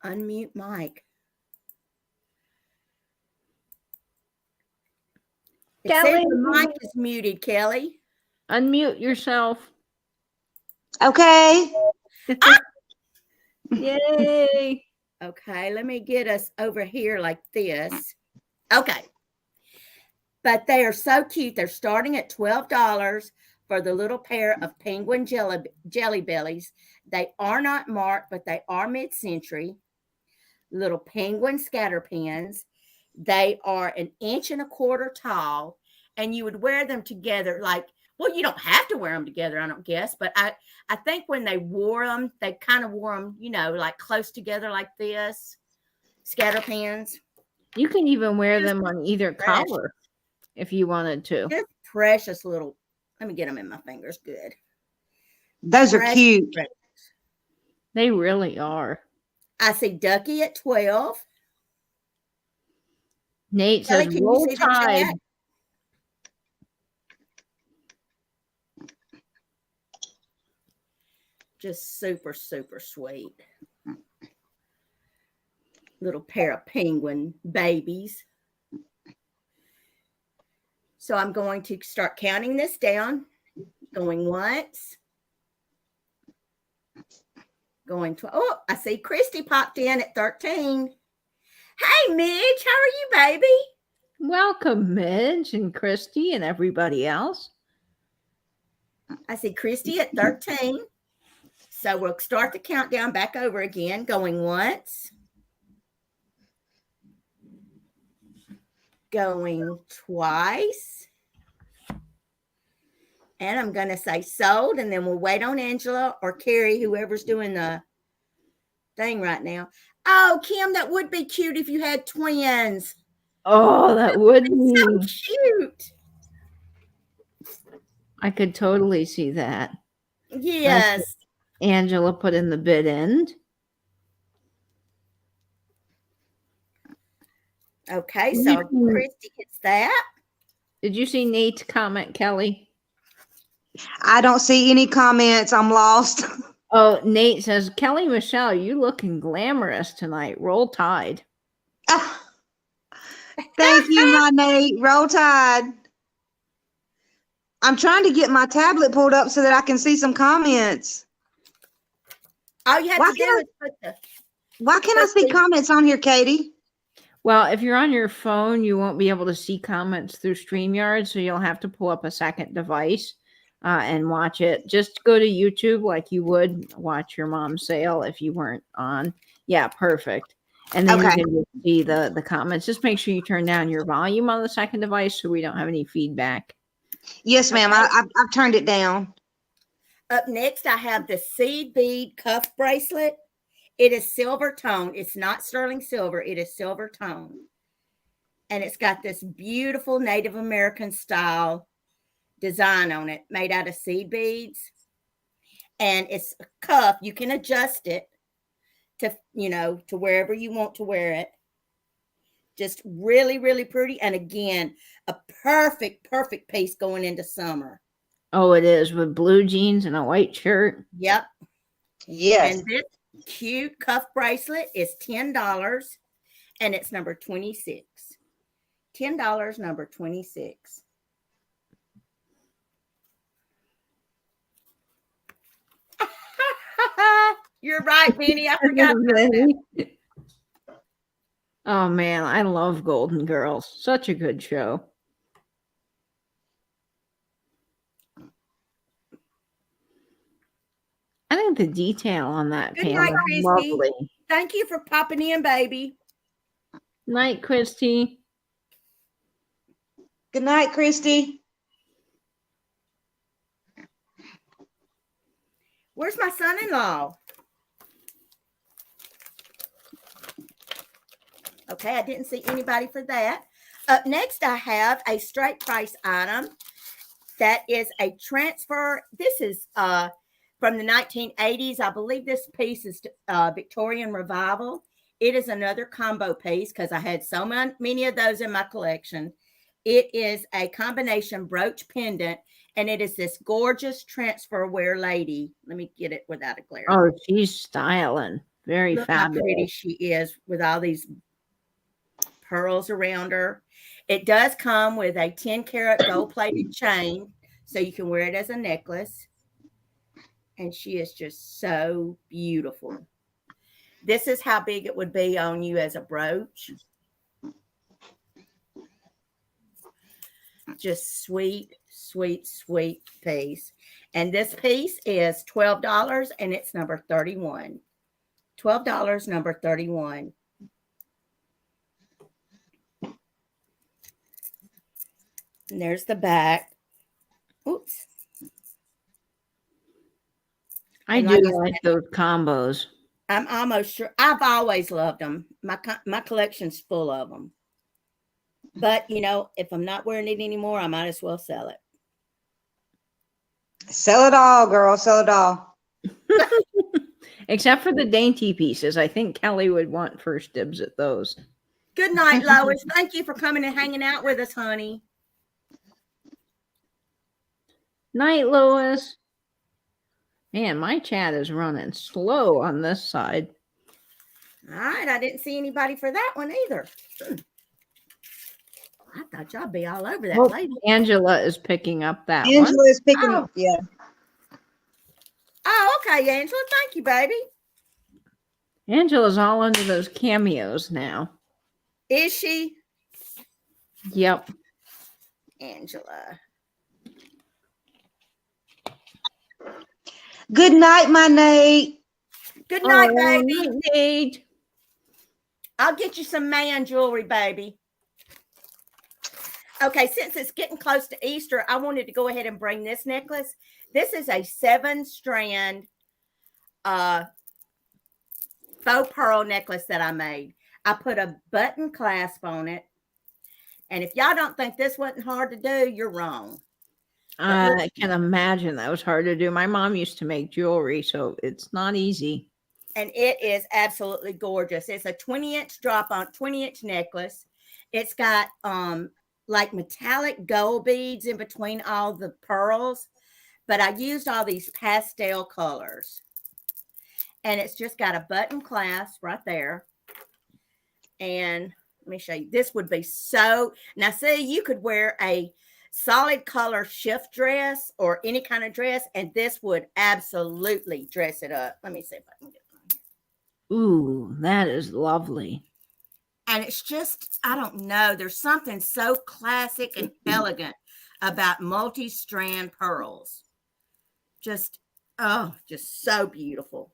Unmute Mike. It says the mic is muted, Kelly. Unmute yourself. Okay. Yay. Okay, let me get us over here like this. Okay. But they are so cute. They're starting at $12 for the little pair of penguin jelly bellies. They are not marked, but they are mid-century. Little penguin scatter pins. They are 1.25 inches tall, and you would wear them together. Like, well, you don't have to wear them together, I don't guess, but I think when they wore them, they kind of wore them, like close together like this, scatter pins. You can even wear Just them on either precious. collar if you wanted to. Just precious little. Let me get them in my fingers. Good. Those are Precious, cute. precious. They really are. I see Ducky at 12. Nate Kelly, says, can you roll see the tide. chat? Just super, super sweet. Little pair of penguin babies. So I'm going to start counting this down. Going once. Going to, oh, I see Christy popped in at 13. Hey, Midge, how are you, baby? Welcome, Midge and Christy and everybody else. I see Christy at 13. So we'll start the countdown back over again. Going once. Going twice. And I'm going to say sold, and then we'll wait on Angela or Carrie, whoever's doing the thing right now. Oh, Kim, that would be cute if you had twins. Oh, that would be. So cute. I could totally see that. Yes. Angela put in the bid end. Okay, so Christy gets that. Did you see Nate's comment, Kelly? I don't see any comments. I'm lost. Oh, Nate says, Kelly Michelle, you looking glamorous tonight. Roll Tide. Thank you, my Nate. Roll Tide. I'm trying to get my tablet pulled up so that I can see some comments. All you have to do is put the. Why can't I see comments on here, Katie? Well, if you're on your phone, you won't be able to see comments through StreamYard, so you'll have to pull up a second device and watch it. Just go to YouTube like you would watch your mom's sale if you weren't on. Yeah, perfect. And then you can just see the comments. Just make sure you turn down your volume on the second device so we don't have any feedback. Yes, ma'am. I've turned it down. Up next, I have the seed bead cuff bracelet. It is silver tone. It's not sterling silver. It is silver tone. And it's got this beautiful Native American style design on it made out of seed beads. And it's a cuff. You can adjust it to, to wherever you want to wear it. Just really, really pretty. And again, a perfect piece going into summer. Oh, it is, with blue jeans and a white shirt. Yep. Yes. And this cute cuff bracelet is $10, and it's number 26. $10, number 26. You're right, Minnie. I forgot about that. Oh man, I love Golden Girls. Such a good show. I think the detail on that Good Pam night, is Christy. lovely. Thank you for popping in, baby. Night, Christy. Good night, Christy. Where's my son-in-law? Okay, I didn't see anybody for that. Up next, I have a straight price item that is a transfer. This is from the 1980s. I believe this piece is Victorian Revival. It is another combo piece because I had so many of those in my collection. It is a combination brooch pendant, and it is this gorgeous Transferware lady. Let me get it without a glare. Oh, she's styling. Very Look fabulous. how pretty she is with all these pearls around her. It does come with a 10-karat gold-plated chain, so you can wear it as a necklace. And she is just so beautiful. This is how big it would be on you as a brooch. Just sweet, sweet, sweet piece. And this piece is $12, and it's number 31. $12, number 31. And there's the back. Oops. I And do like I like said, those combos. I'm almost sure. I've always loved them. My collection's full of them. But if I'm not wearing it anymore, I might as well sell it. Sell it all, girl. Sell it all. Except for the dainty pieces. I think Kelly would want first dibs at those. Good night, Lois. Thank you for coming and hanging out with us, honey. Night, Lois. Man, my chat is running slow on this side. All right. I didn't see anybody for that one either. I thought y'all be all over that lady. Angela is picking up that one. Angela is picking up. Yeah. Oh, okay, Angela. Thank you, baby. Angela's all under those cameos now. Is she? Yep. Angela. Good night, my Nate. Good night, Oh, baby. Nate. I'll get you some man jewelry, baby. Okay, since it's getting close to Easter, I wanted to go ahead and bring this necklace. This is a 7-strand faux pearl necklace that I made. I put a button clasp on it. And if y'all don't think this wasn't hard to do, you're wrong. I can imagine that was hard to do. My mom used to make jewelry, so it's not easy. And it is absolutely gorgeous. It's a 20-inch necklace. It's got like metallic gold beads in between all the pearls, but I used all these pastel colors. And it's just got a button clasp right there. And let me show you. This would be so, now see, you could wear a solid color shift dress or any kind of dress, and this would absolutely dress it up. Let me see if I can get it on here. Ooh, that is lovely. And it's just, I don't know, there's something so classic and elegant about multi-strand pearls. Just so beautiful.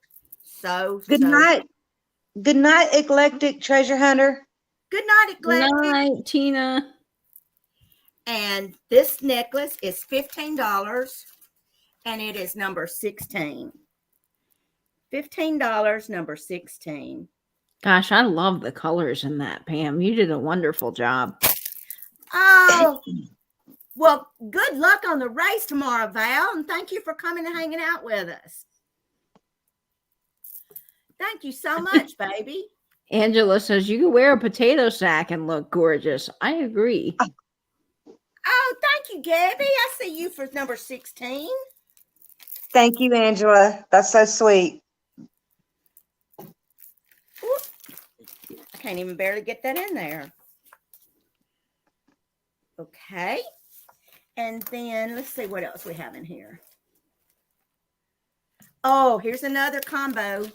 Good night. Good night, eclectic treasure hunter. Good night, eclectic. Good night, Tina. And this necklace is $15, and it is number 16. $15, number 16. Gosh, I love the colors in that, Pam. You did a wonderful job. Oh, well, good luck on the race tomorrow, Val, and thank you for coming and hanging out with us. Thank you so much, baby. Angela says you can wear a potato sack and look gorgeous. I agree. Oh, thank you, Gabby. I see you for number 16. Thank you, Angela. That's so sweet. Ooh, I can't even barely get that in there. Okay. And then let's see what else we have in here. Oh, here's another combo.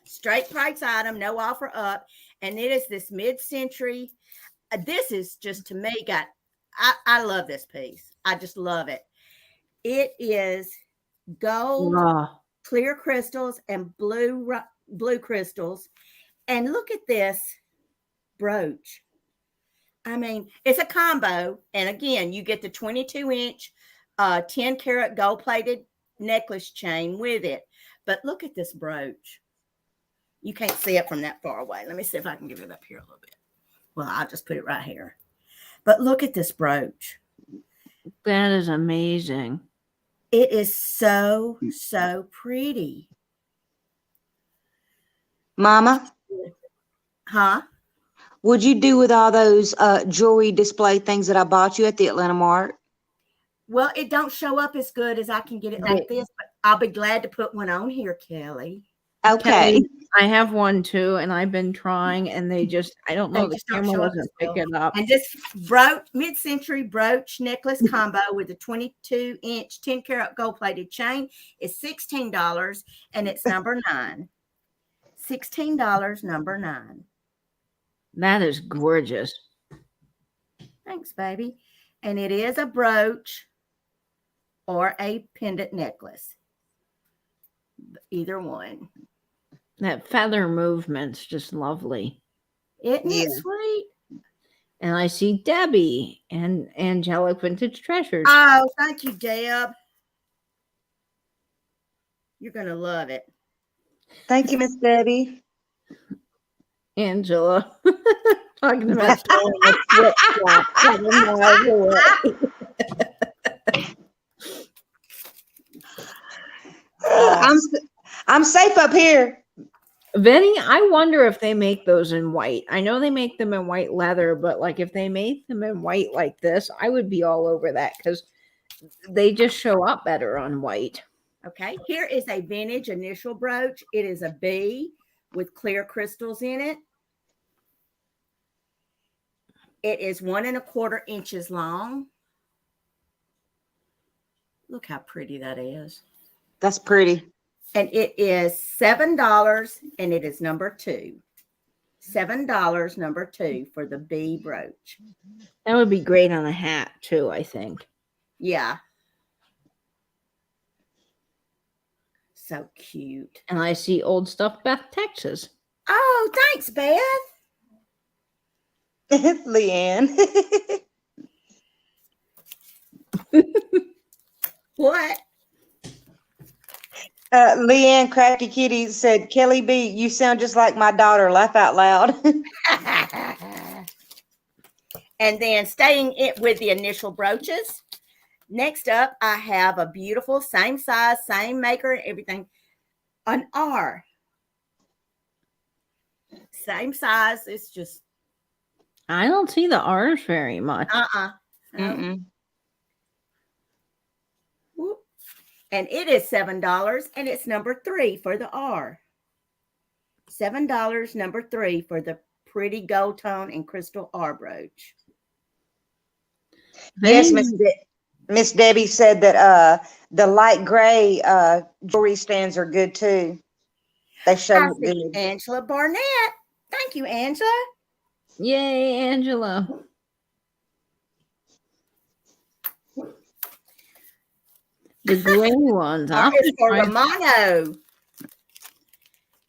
Straight price item, no offer up. And it is this mid-century. This is just, to me, I love this piece. I just love it. It is gold, clear crystals, and blue crystals. And look at this brooch. I mean, it's a combo. And again, you get the 22-inch 10-karat gold-plated necklace chain with it. But look at this brooch. You can't see it from that far away. Let me see if I can get it up here a little bit. Well, I'll just put it right here. But look at this brooch. That is amazing. It is so, so pretty. Mama? Huh? What'd you do with all those jewelry display things that I bought you at the Atlanta Mart? Well, it don't show up as good as I can get it like this, but I'll be glad to put one on here, Kelly. Okay. Kelly, I have one too, and I've been trying, and I don't know, the camera doesn't pick it up. And this brooch, mid-century brooch necklace combo with a 22-inch 10-karat gold-plated chain is $16, and it's number 9. $16, number 9. That is gorgeous. Thanks, baby. And it is a brooch or a pendant necklace. Either one. That feather movement's just lovely. Isn't it sweet? And I see Debbie and Angelic Vintage Treasures. Oh, thank you, Deb. You're going to love it. Thank you, Miss Debbie. Angela. Talking about throwing a flip-flop 7 miles away. I'm safe up here. Vinny, I wonder if they make those in white. I know they make them in white leather, but like if they make them in white like this, I would be all over that because they just show up better on white. Okay, here is a vintage initial brooch. It is a B with clear crystals in it. It is 1 1/4 inches long. Look how pretty that is. That's pretty. And it is $7, and it is number 2. $7, number 2 for the B brooch. That would be great on a hat too, I think. Yeah. So cute. And I see Old Stuff Beth, Texas. Oh, thanks, Beth. Leanne. What? Leanne Cracky Kitty said, Kelly B, you sound just like my daughter. Laugh out loud. And then staying it with the initial brooches. Next up, I have a beautiful, same size, same maker, everything, an R. Same size. It's just. I don't see the R's very much. Mm-mm. And it is $7, and it's number 3 for the R. $7, number 3 for the pretty gold tone and crystal R brooch. Yes, Miss Debbie said that the light gray jewelry stands are good too. They show up good. Angela Barnett. Thank you, Angela. Yay, Angela. The gray ones. It's for Romano.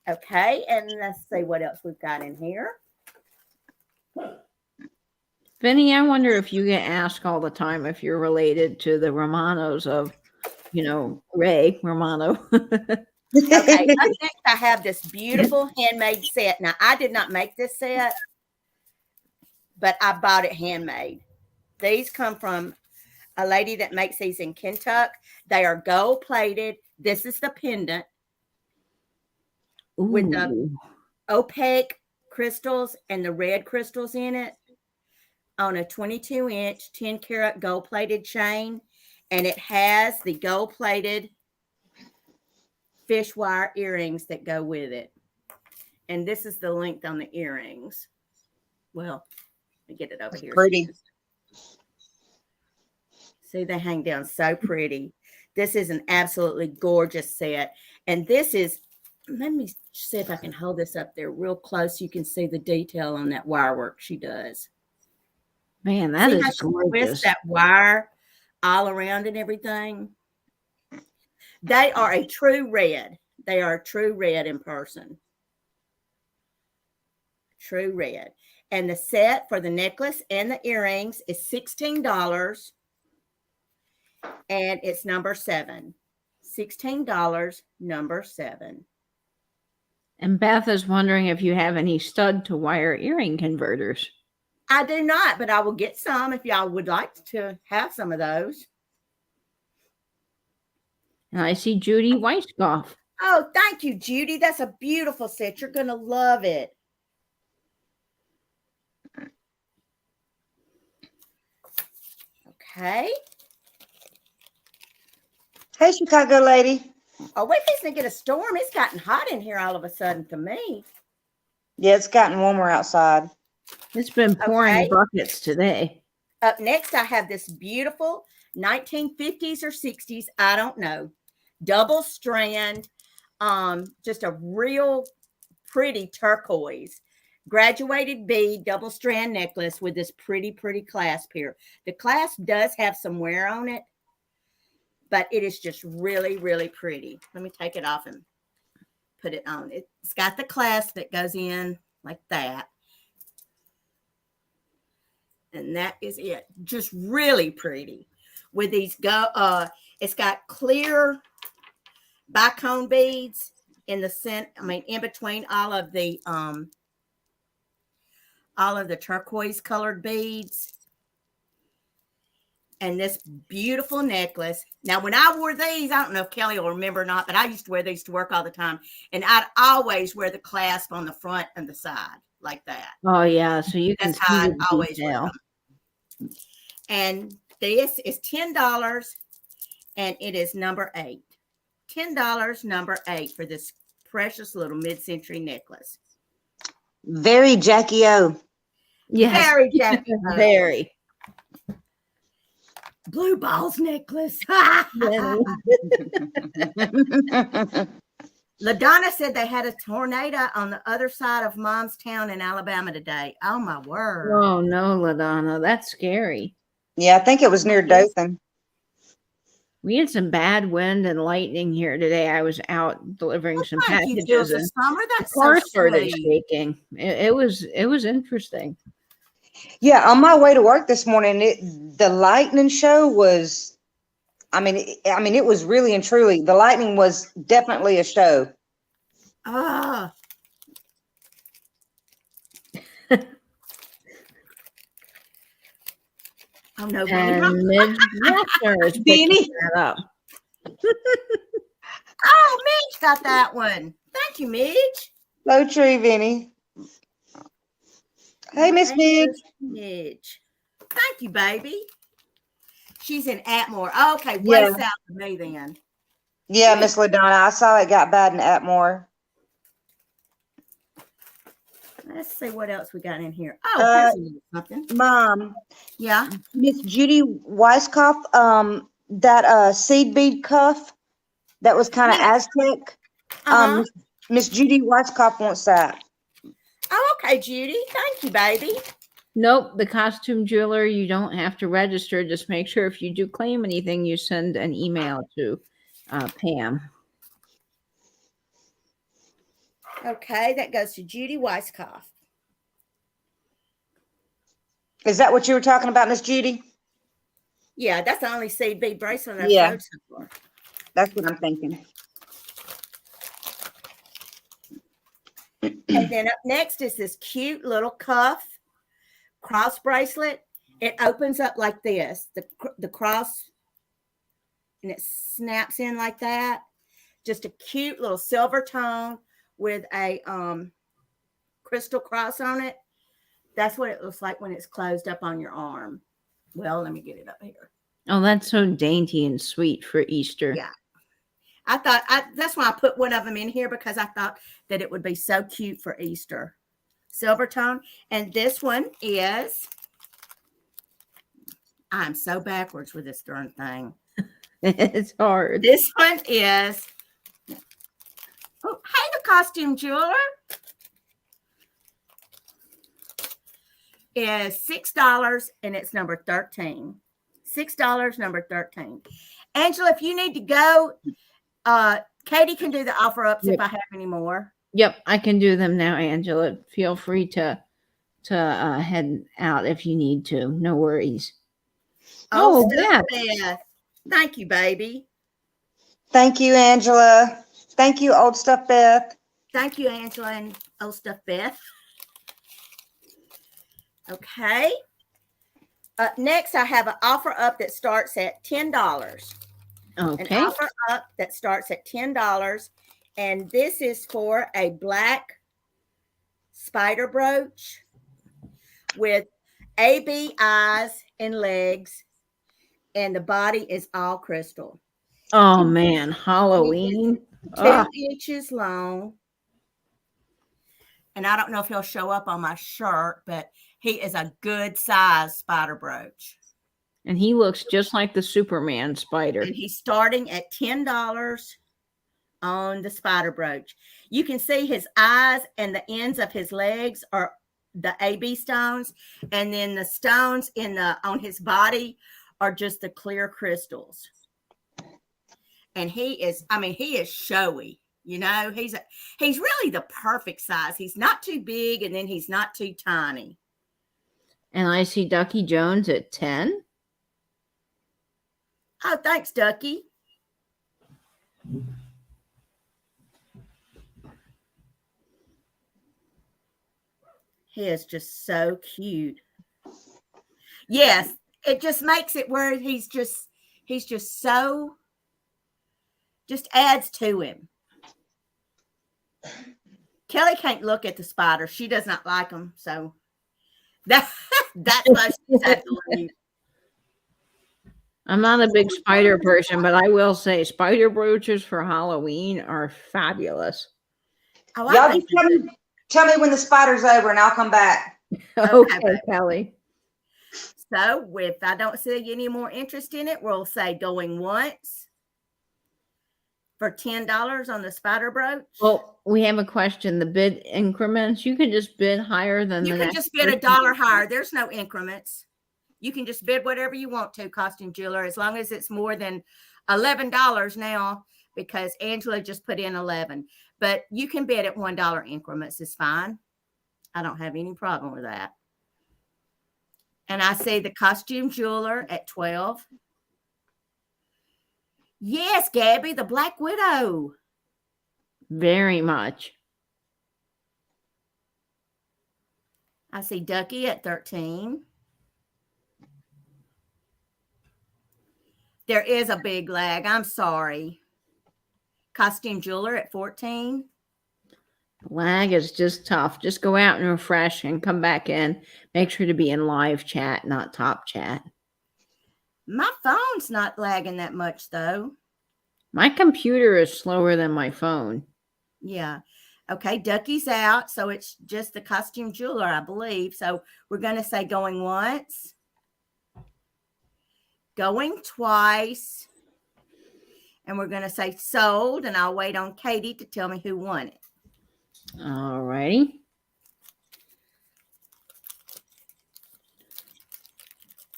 Okay, and let's see what else we've got in here. Vinny, I wonder if you get asked all the time if you're related to the Romanos of, Ray Romano. Okay, up next I have this beautiful handmade set. Now, I did not make this set, but I bought it handmade. These come from a lady that makes these in Kentucky. They are gold plated. This is the pendant with the opaque crystals and the red crystals in it on a 22-inch 10-karat gold plated chain. And it has the gold plated fish wire earrings that go with it. And this is the length on the earrings. Well, let me get it over here. Pretty. See, they hang down so pretty. This is an absolutely gorgeous set. And this is, let me see if I can hold this up there real close. You can see the detail on that wire work she does. Man, that see is how she gorgeous. twists that wire all around and everything. They are a true red. They are a true red in person. True red. And the set for the necklace and the earrings is $16. And it's number 7. $16, number 7. And Beth is wondering if you have any stud to wire earring converters. I do not, but I will get some if y'all would like to have some of those. And I see Judy Weisskopf. Oh, thank you, Judy. That's a beautiful set. You're going to love it. Okay. Hey, Chicago lady. Oh, we're fixing to get a storm. It's gotten hot in here all of a sudden to me. Yeah, it's gotten warmer outside. It's been pouring Okay. buckets today. Up next, I have this beautiful 1950s or 60s, I don't know, double strand, just a real pretty turquoise graduated bead double strand necklace with this pretty clasp here. The clasp does have some wear on it, but it is just really pretty. Let me take it off and put it on. It's got the clasp that goes in like that. and that is it. Just really pretty with these it's got clear bicone beads in the center. I mean, in between all of the turquoise colored beads. And this beautiful necklace. Now, when I wore these, I don't know if Kelly will remember or not, but I used to wear these to work all the time. And I'd always wear the clasp on the front and the side like that. Oh, yeah. So you can That's how see I the always wear detail. them. And this is $10, and it is number 8. $10, number 8 for this precious little mid-century necklace. Very Jackie O. Yes. Very Jackie. Very. Blue balls necklace. Yes. LaDonna said they had a tornado on the other side of Mom's town in Alabama today. Oh, my word. Oh, no, LaDonna. That's scary. Yeah, I think it was near Dothan. We had some bad wind and lightning here today. I was out delivering some Thank you, packages, Jules, and Summer. the That's car so started sweet. shaking. It was interesting. Yeah, on my way to work this morning, the lightning show was, I mean, it was really and truly, the lightning was definitely a show. Ah. Oh, no. And Midge Wexner is picking that up. Oh, Midge got that one. Thank you, Midge. Low tree, Vinny. Hey, Miss Midge. Midge. Thank you, baby. She's in Atmore. Okay, way Yeah. south of me then. Yeah, Miss LaDonna, I saw it got bad in Atmore. Let's see what else we got in here. Oh, here's a little something. Mom, Yeah. Miss Judy Weisskopf, that seed bead cuff that was kind of Aztec. Uh-huh. Miss Judy Weisskopf wants that. Oh, okay, Judy. Thank you, baby. Nope, the costume jeweler, you don't have to register. Just make sure if you do claim anything, you send an email to Pam. Okay, that goes to Judy Weisskopf. Is that what you were talking about, Miss Judy? Yeah, that's the only seed bead bracelet I've Yeah. showed so far. That's what I'm thinking. And then up next is this cute little cuff cross bracelet. It opens up like this, the cross, and it snaps in like that. Just a cute little silver tone with a crystal cross on it. That's what it looks like when it's closed up on your arm. Well, let me get it up here. Oh, that's so dainty and sweet for Easter. Yeah. That's why I put one of them in here, because I thought that it would be so cute for Easter. Silver tone. And this one is, I'm so backwards with this darn thing. It's hard. This one is, oh, hey, the costume jeweler. Is $6, and it's number 13. $6, number 13. Angela, if you need to go, Katie can do the offer ups if I have any more. Yep, I can do them now, Angela. Feel free to head out if you need to. No worries. Oh, yeah. Beth. Thank you, baby. Thank you, Angela. Thank you, Old Stuff Beth. Thank you, Angela and Old Stuff Beth. Okay. Next, I have an offer up that starts at $10. Okay. An offer up that starts at $10. And this is for a black spider brooch with AB eyes and legs. And the body is all crystal. Oh, man. Halloween. 2 inches long. And I don't know if he'll show up on my shirt, but he is a good size spider brooch. And he looks just like the Superman spider. And he's starting at $10 on the spider brooch. You can see his eyes and the ends of his legs are the AB stones. And then the stones on his body are just the clear crystals. And he is showy. You know, he's really the perfect size. He's not too big, and then he's not too tiny. And I see Ducky Jones at 10. Oh, thanks, Ducky. He is just so cute. Yes, it just makes it where he's just so, just adds to him. Kelly can't look at the spider. She does not like them. So that's why she's had to leave. I'm not a big spider person, but I will say spider brooches for Halloween are fabulous. Oh, Y'all just tell me when the spider's over and I'll come back. Okay, Kelly. So if I don't see any more interest in it, we'll say going once for $10 on the spider brooch. Well, we have a question. The bid increments, you can just bid higher than you can just bid $1 higher. There's no increments. You can just bid whatever you want to, costume jeweler, as long as it's more than $11 now, because Angela just put in 11. But you can bid at $1 increments. It's fine. I don't have any problem with that. And I see the costume jeweler at 12. Yes, Gabby, the Black Widow. Very much. I see Ducky at 13. There is a big lag. I'm sorry. Costume jeweler at 14. Lag is just tough. Just go out and refresh and come back in. Make sure to be in live chat, not top chat. My phone's not lagging that much, though. My computer is slower than my phone. Yeah. Okay, Ducky's out, so it's just the costume jeweler, I believe. So we're going to say going once, going twice, and we're going to say sold, and I'll wait on Katie to tell me who won it. All righty.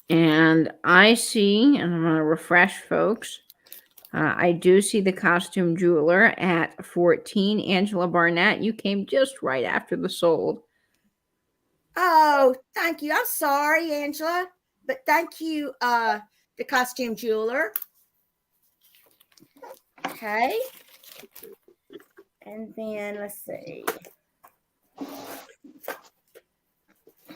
And I see, and I'm going to refresh, folks. I do see the costume jeweler at 14. Angela Barnett, you came just right after the sold. Oh, thank you. I'm sorry, Angela, but thank you, the costume jeweler. Okay. And then let's see.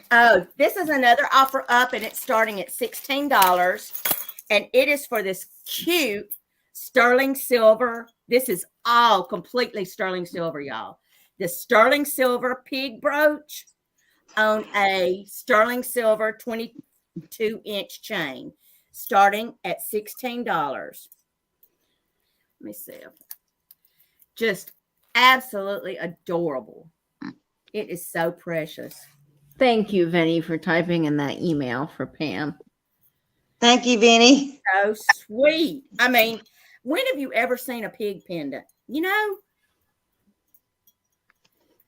Oh, this is another offer up, and it's starting at $16. And it is for this cute sterling silver. This is all completely sterling silver, y'all. The sterling silver pig brooch on a sterling silver 22-inch chain, starting at $16. Let me see. Just absolutely adorable. It is so precious. Thank you, Vinny, for typing in that email for Pam. Thank you, Vinny. So sweet. I mean, when have you ever seen a pig pendant? You know?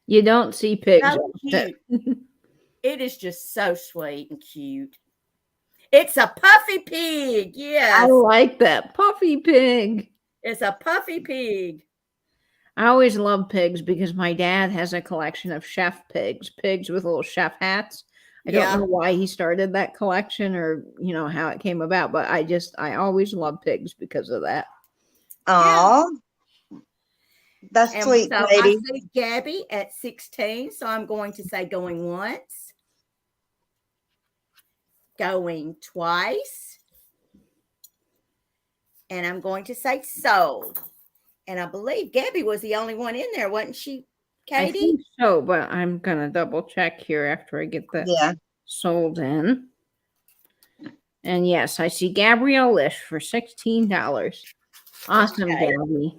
You don't see pigs. So cute. It is just so sweet and cute. It's a puffy pig. Yes. I like that. Puffy pig. It's a puffy pig. I always love pigs because my dad has a collection of chef pigs with little chef hats. I don't know why he started that collection or, you know, how it came about, but I always love pigs because of that. Oh, that's sweet, so lady. I see Gabby at 16, so I'm going to say going once, going twice, and I'm going to say sold. And I believe Gabby was the only one in there, wasn't she, Katie? I think so, but I'm going to double check here after I get the sold in. And yes, I see Gabrielle Lish for $16. Awesome, Gabby.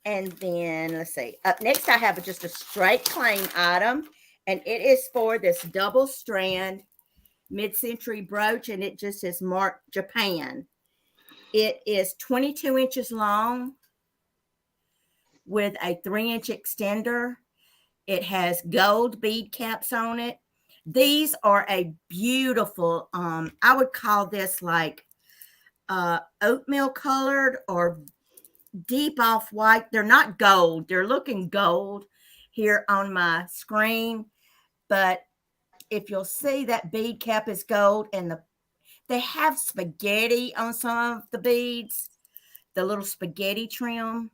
And then let's see. Up next, I have just a straight claim item, and it is for this double strand mid-century brooch, and it just is marked Japan. It is 22 inches long with a 3-inch extender. It has gold bead caps on it. These are a beautiful, I would call this like oatmeal colored or deep off white. They're not gold. They're looking gold here on my screen, but if you'll see, that bead cap is gold, and they have spaghetti on some of the beads, the little spaghetti trim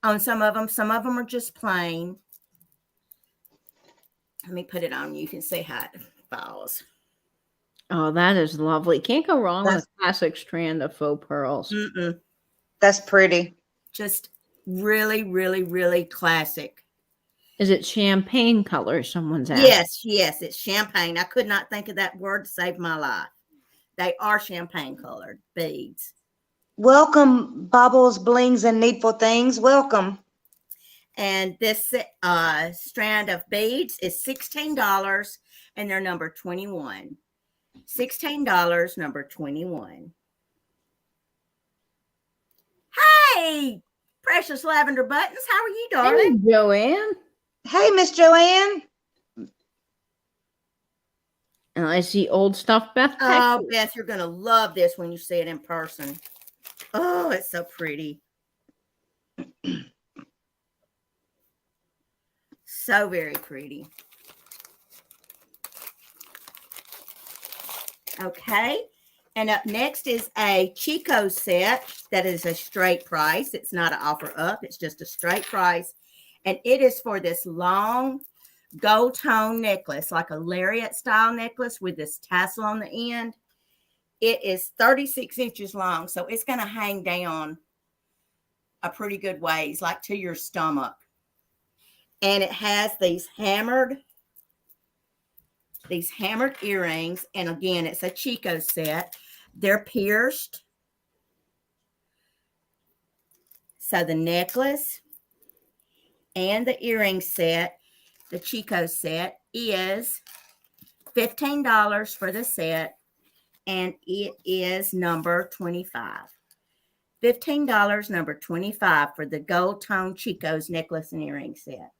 on some of them. Some of them are just plain. Let me put it on. You can see how it falls. Oh, that is lovely. Can't go wrong with a classic strand of faux pearls. Mm-mm. That's pretty. Just really, really, really classic. Is it champagne color? Someone's asking. Yes, it's champagne. I could not think of that word to save my life. They are champagne colored beads. Welcome, Baubles, Blings, and Needful Things. Welcome. And this strand of beads is $16, and they're number 21. $16, number 21. Hey, precious lavender buttons. How are you, darling? Hey, Joanne. Hey, Miss Joanne. And I see old stuff, Beth. Oh, Beth, you're going to love this when you see it in person. Oh, it's so pretty. So very pretty. Okay. And up next is a Chico set that is a straight price. It's not an offer up. It's just a straight price. And it is for this long gold tone necklace, like a lariat style necklace with this tassel on the end. It is 36 inches long, so it's going to hang down a pretty good ways, like to your stomach. And it has these hammered earrings. And again, it's a Chico set. They're pierced. So the necklace and the earring set, the Chico set, is $15 for the set, and it is number 25. $15, number 25 for the gold tone Chico's necklace and earring set.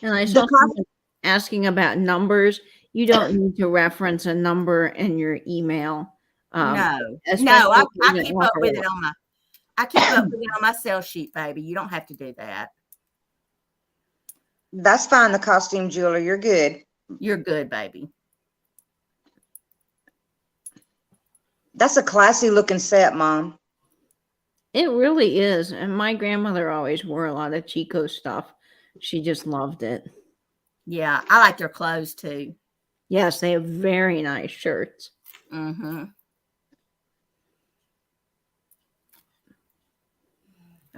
And I saw someone asking about numbers. You don't need to reference a number in your email. No, I keep up with it on my sell sheet, baby. You don't have to do that. That's fine, the costume jeweler. You're good. You're good, baby. That's a classy looking set, Mom. It really is. And my grandmother always wore a lot of Chico stuff. She just loved it. Yeah, I like their clothes too. Yes, they have very nice shirts. Mm-hmm.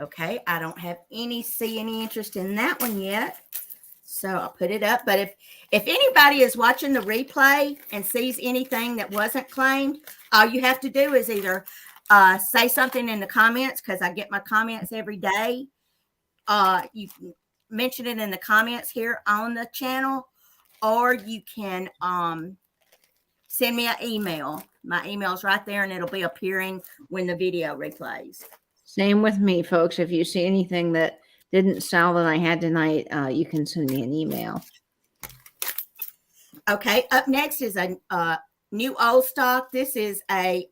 Okay, I don't have see any interest in that one yet, so I'll put it up. But if anybody is watching the replay and sees anything that wasn't claimed, all you have to do is either say something in the comments, because I get my comments every day. You can mention it in the comments here on the channel, or you can send me an email. My email's right there, and it'll be appearing when the video replays. Same with me, folks. If you see anything that didn't sell that I had tonight, you can send me an email. Okay, up next is a new old stock. This is a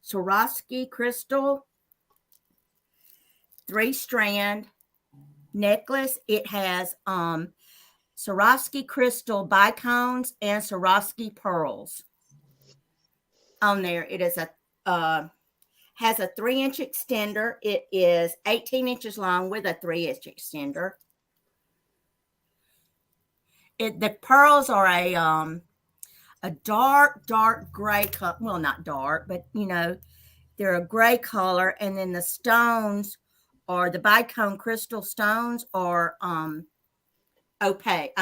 Swarovski crystal 3-strand necklace. It has Swarovski crystal bicones and Swarovski pearls on there. It is has a 3-inch extender. It is 18 inches long with a 3-inch extender. The pearls are a dark gray color. Well, not dark, but they're a gray color. And then the stones, or the bicone crystal stones, are opaque.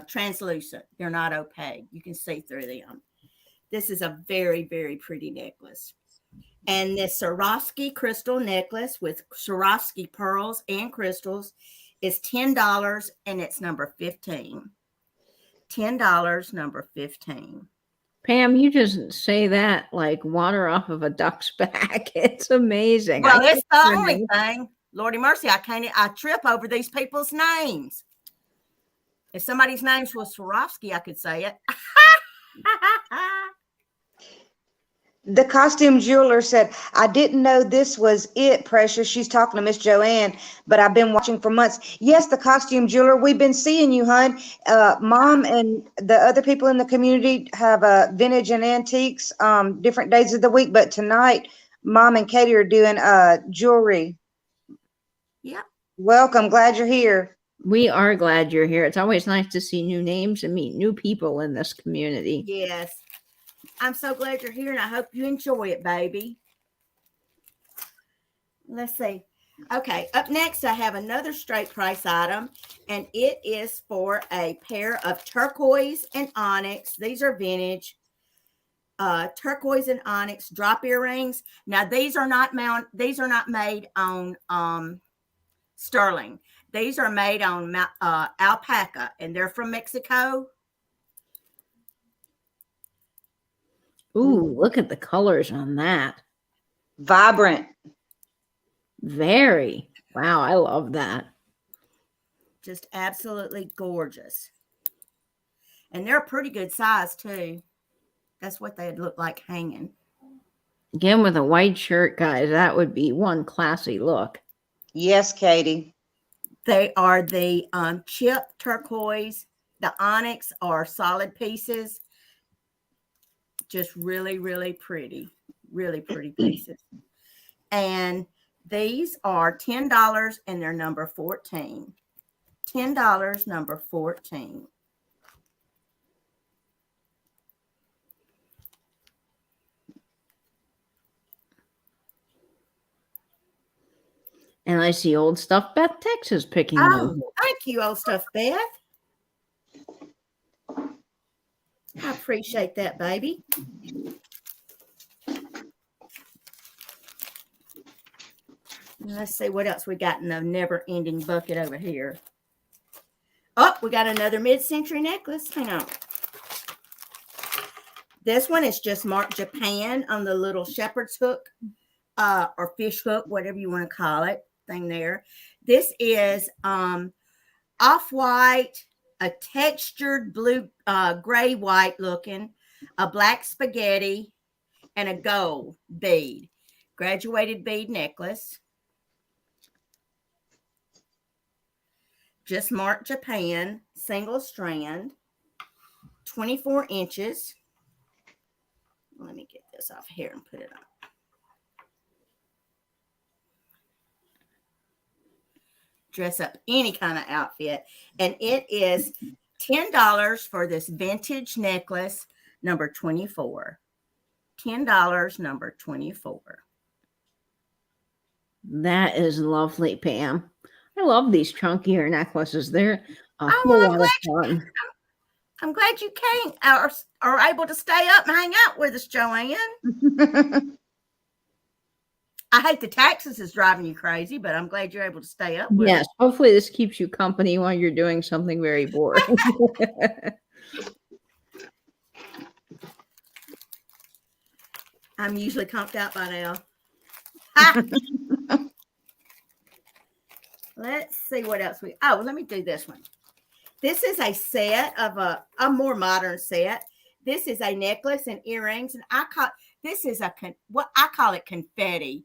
Translucent. They're not opaque. You can see through them. This is a very, very pretty necklace. And this Swarovski crystal necklace with Swarovski pearls and crystals is $10, and it's number 15. $10, number 15. Pam, you just say that like water off of a duck's back. It's amazing. Well, it's the only thing. Lordy mercy, I trip over these people's names. If somebody's name was Swarovski, I could say it. The costume jeweler said, I didn't know this was it, Precious. She's talking to Miss Joanne, but I've been watching for months. Yes, the costume jeweler, we've been seeing you, hon. Mom and the other people in the community have vintage and antiques different days of the week, but tonight, Mom and Katie are doing jewelry. Yep. Welcome. Glad you're here. We are glad you're here. It's always nice to see new names and meet new people in this community. Yes. I'm so glad you're here, and I hope you enjoy it, baby. Let's see. Okay, up next, I have another straight price item, and it is for a pair of turquoise and onyx. These are vintage. Turquoise and onyx drop earrings. Now, these are not made on sterling. These are made on alpaca, and they're from Mexico. Ooh, look at the colors on that. Vibrant. Very. Wow, I love that. Just absolutely gorgeous. And they're a pretty good size, too. That's what they'd look like hanging. Again, with a white shirt, guys, that would be one classy look. Yes, Katie. They are the chip turquoise. The onyx are solid pieces. Just really, really pretty. Really pretty pieces. And these are $10 and they're number 14. $10, number 14. And I see Old Stuff Beth Texas picking Oh, them. thank you, Old Stuff Beth. I appreciate that, baby. Let's see what else we got in the never-ending bucket over here. Oh, we got another mid-century necklace. Hang on. This one is just marked Japan on the little shepherd's hook or fish hook, whatever you want to call it, thing there. This is off-white, a textured blue, gray-white looking, a black spaghetti, and a gold bead. Graduated bead necklace. Just marked Japan, single strand, 24 inches. Let me get this off here and put it on. Dress up any kind of outfit. And it is $10 for this vintage necklace, number 24. $10, number 24. That is lovely, Pam. I love these chunkier necklaces. They're a Oh, whole I'm lot of fun. I'm glad you came or are able to stay up and hang out with us, Joanne. I hate the taxes is driving you crazy, but I'm glad you're able to stay up with Yes, us. hopefully this keeps you company while you're doing something very boring. I'm usually comped out by now. Ha! Let's see what else let me do this one. This is a set of a more modern set. This is a necklace and earrings, and this is what I call it confetti.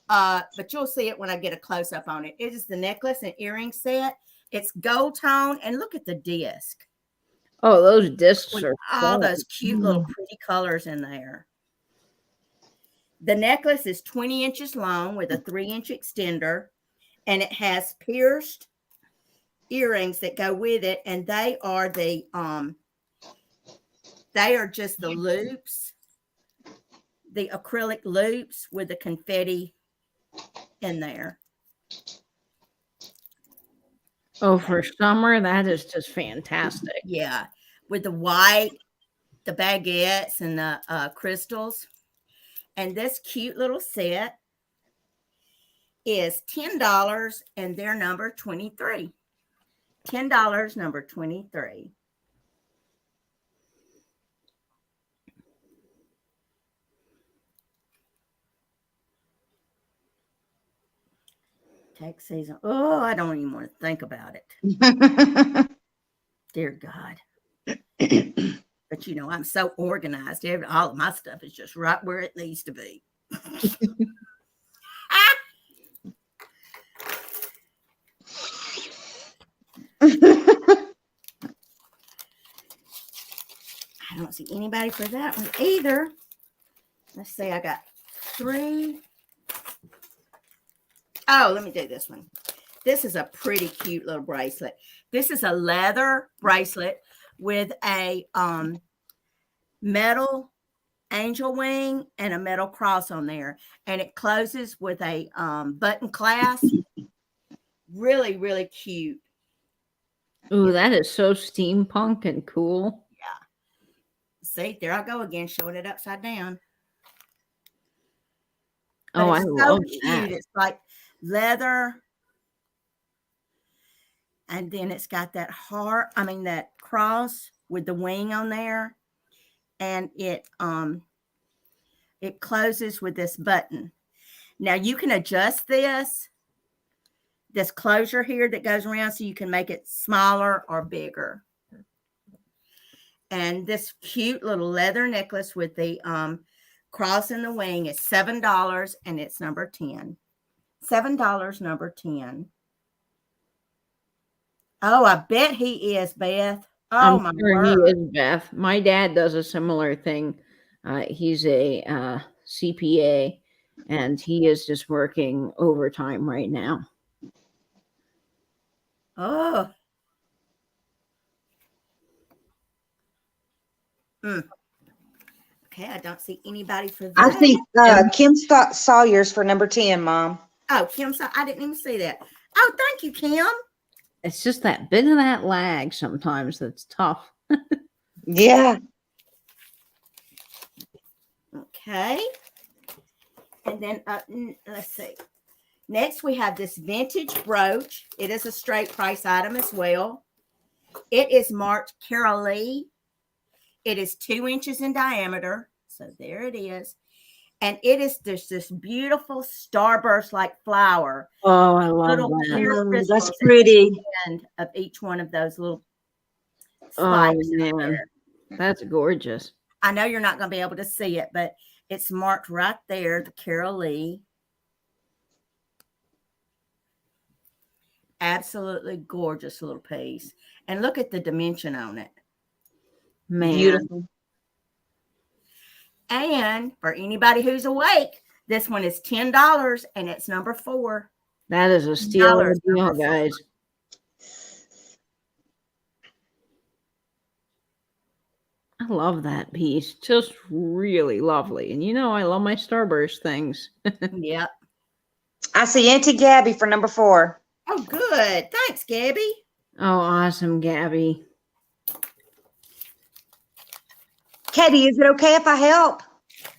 But you'll see it when I get a close up on it. It is the necklace and earring set. It's gold tone, and look at the disc. Oh, those discs With are all fun. those cute little pretty colors in there. The necklace is 20 inches long with a 3-inch extender, and it has pierced earrings that go with it, and they are just the loops, the acrylic loops with the confetti in there. Oh, for summer, that is just fantastic. Yeah, with the white, the baguettes, and the crystals. And this cute little set is $10, and they're number 23. $10, number 23. Tax season. Oh, I don't even want to think about it. Dear God. But you know, I'm so organized. All of my stuff is just right where it needs to be. I don't see anybody for that one either. Let's see, I got 3. Oh, let me do this one. This is a pretty cute little bracelet. This is a leather bracelet with a metal angel wing and a metal cross on there. And it closes with a button clasp. Really, really cute. Ooh, that is so steampunk and cool. Yeah. See, there I go again, showing it upside down. But Oh, I it's love cute. that. It's like leather. And then it's got that heart, that cross with the wing on there. And it closes with this button. Now you can adjust this closure here that goes around so you can make it smaller or bigger. And this cute little leather necklace with the cross in the wing is $7 and it's number 10. $7, number 10. Oh, I bet he is, Beth. Oh, I'm my sure word. he is, Beth. My dad does a similar thing. He's a CPA, and he is just working overtime right now. Oh. Okay, I don't see anybody for that. I see Kim Sawyer's for number 10, Mom. Oh, Kim, I didn't even see that. Oh, thank you, Kim. It's just that bit of that lag sometimes that's tough. Yeah. Okay. And then let's see. Next, we have this vintage brooch. It is a straight price item as well. It is marked Carol Lee. It is 2 inches in diameter. So there it is. And it is this beautiful starburst like flower. Oh, I love Little that. clear That's crystals at pretty. the end of each one of those little Oh, spikes. man. That's gorgeous. I know you're not going to be able to see it, but it's marked right there, the Carol Lee. Absolutely gorgeous little piece. And look at the dimension on it. Man. Beautiful. And for anybody who's awake, this one is $10 and it's number 4. That is a steal of a deal, number 4. guys. I love that piece. Just really lovely. And you know, I love my starburst things. Yep. I see Auntie Gabby for number 4. Oh, good. Thanks, Gabby. Oh, awesome, Gabby. Katie, is it okay if I help?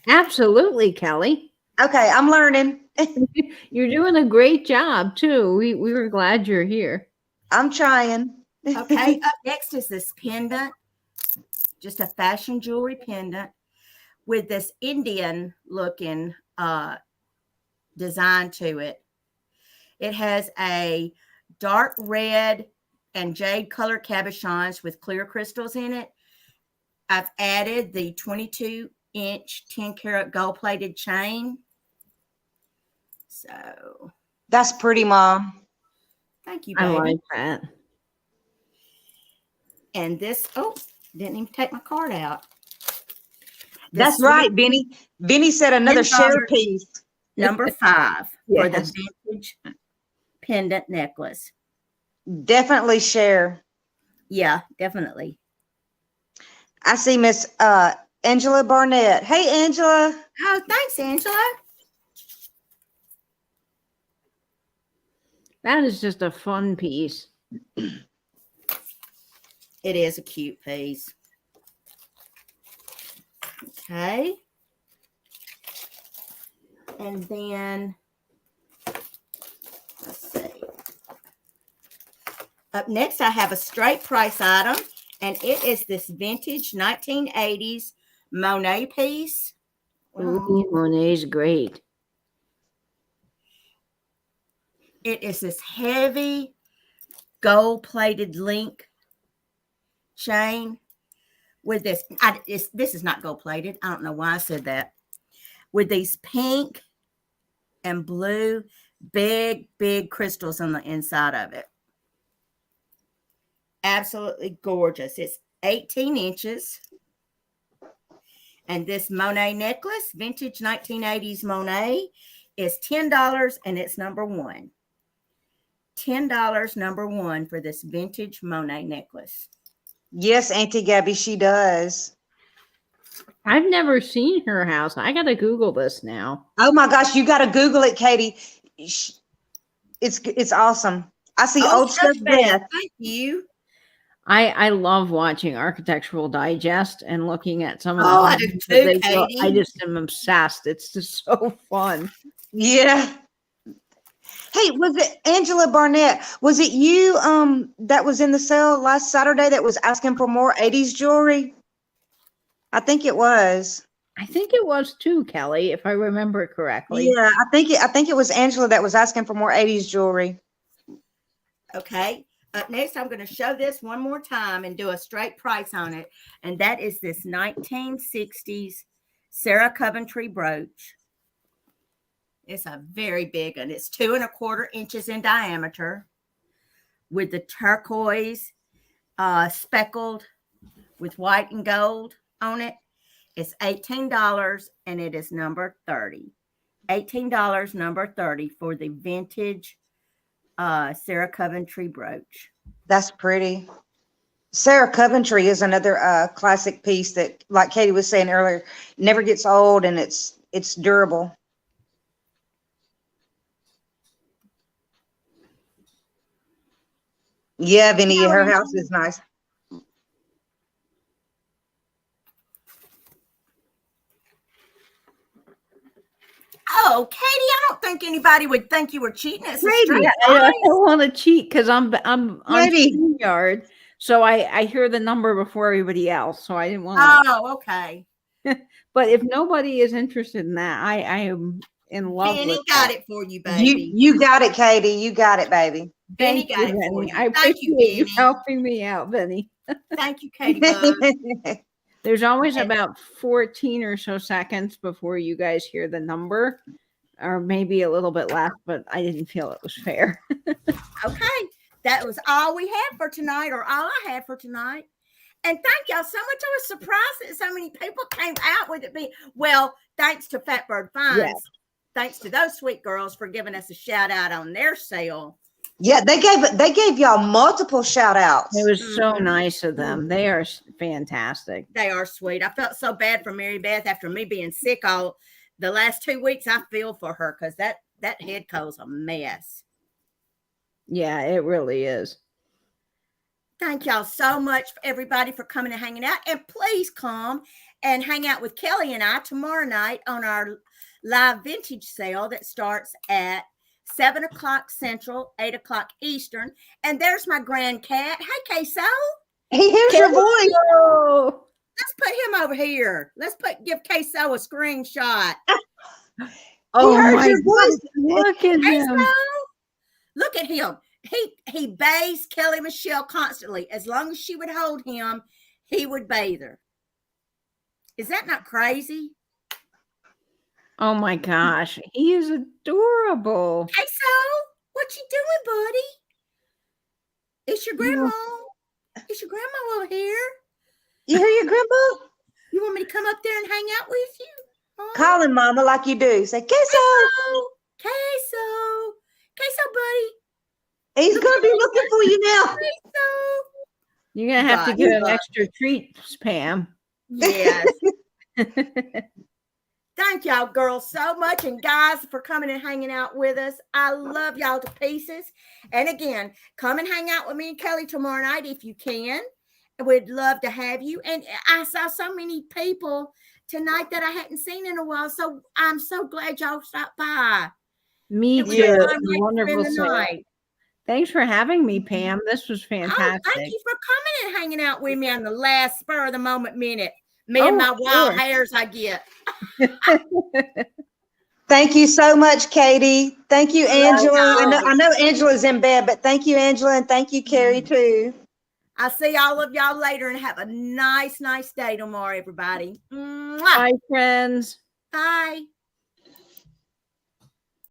Absolutely, Kelly. Okay, I'm learning. You're doing a great job, too. We were glad you're here. I'm trying. Okay, up next is this pendant. Just a fashion jewelry pendant with this Indian looking design to it. It has a dark red and jade color cabochons with clear crystals in it. I've added the 22-inch 10-karat gold-plated chain. So That's pretty, Mom. thank you, I baby. like that. And this, didn't even take my card out. That's right, Benny. Benny said another share piece. Number 5 for the Yes. vintage pendant necklace. Definitely share. Yeah, definitely. I see Miss Angela Barnett. Hey, Angela. Oh, thanks, Angela. That is just a fun piece. It is a cute piece. Okay. And then, let's see. Up next, I have a straight price item, and it is this vintage 1980s Monet piece. Ooh, Monet's great. It is this heavy gold-plated link chain with this. This is not gold plated. I don't know why I said that. With these pink and blue, big crystals on the inside of it. Absolutely gorgeous. It's 18 inches. And this Monet necklace, vintage 1980s Monet, is $10 and it's number one. $10 number one for this vintage Monet necklace. Yes, Auntie Gabby, she does. I've never seen her house. I gotta Google this now. Oh my gosh, you got to Google it, Katie. It's awesome. I see old stuff there. Thank you. I love watching Architectural Digest and looking at some of the I do too, Katie. I just am obsessed. It's just so fun. Yeah. Hey, was it Angela Barnett? Was it you that was in the sale last Saturday that was asking for more 80s jewelry? I think it was. I think it was too, Kelly, if I remember correctly. Yeah, I think it was Angela that was asking for more 80s jewelry. Okay. Up next, I'm going to show this one more time and do a straight price on it. And that is this 1960s Sarah Coventry brooch. It's a very big one. It's 2 1/4 inches in diameter with the turquoise speckled with white and gold on it. It's $18 and it is number 30. $18 number 30 for the vintage Sarah Coventry brooch. That's pretty. Sarah Coventry is another classic piece that, like Katie was saying earlier, never gets old and it's durable. Yeah, Vinny, her house is nice. Oh, Katie, I don't think anybody would think you were cheating. It's a straight I price. don't want to cheat because I'm on Katie. StreamYard, so I hear the number before everybody else. So I didn't want to. Oh, okay. But if nobody is interested in that, I am in love Benny with got that. it for you, baby. You got it, Katie. You got it, baby. Benny Thank got you, it for Benny. you. I Thank you, appreciate you Benny. helping me out, Benny. Thank you, Katie Bug. There's always about 14 or so seconds before you guys hear the number, or maybe a little bit less, but I didn't feel it was fair. Okay. That was all we had for tonight, or all I had for tonight. And thank y'all so much. I was surprised that so many people came out with it. Well, thanks to Fatbird Finds. Yes. Thanks to those sweet girls for giving us a shout out on their sale. Yeah, they gave y'all multiple shout outs. It was so nice of them. They are fantastic. They are sweet. I felt so bad for Mary Beth after me being sick all the last 2 weeks. I feel for her because that head coat's a mess. Yeah, it really is. Thank y'all so much, everybody, for coming and hanging out. And please come and hang out with Kelly and I tomorrow night on our live vintage sale that starts at 7 o'clock Central, 8 o'clock Eastern. And there's my grand cat. Hey, Queso. He hears your voice. Oh, Let's put him over here. Let's give Queso a screenshot. oh heard my your voice. God. Look at him. Queso, look at him. He bathes Kelly Michelle constantly. As long as she would hold him, he would bathe her. Is that not crazy? Oh my gosh. He is adorable. Queso, what you doing, buddy? It's your grandma. It's your grandma over here. You hear your grandpa? You want me to come up there and hang out with you? Huh? Call him mama like you do. Say, Queso. Queso, buddy. He's going to be looking for you now. Queso. You're going to have to God, get an God. extra treat, Pam. Yes. Thank y'all, girls, so much. And guys, for coming and hanging out with us. I love y'all to pieces. And again, come and hang out with me and Kelly tomorrow night if you can. We'd love to have you. And I saw so many people tonight that I hadn't seen in a while. So I'm so glad y'all stopped by. Me It was too. a It fun was night to wonderful. spend the sale. night. Thanks for having me, Pam. This was Oh, fantastic. thank you for coming and hanging out with me on the last spur of the moment minute. Me and my of wild course. hairs I get. Thank you so much, Katie. Thank you, Angela. y'all. I know Angela's in bed, but thank you, Angela, and thank you, Carrie, too. I'll see all of y'all later and have a nice day tomorrow, everybody. Mwah. Bye, friends. Bye.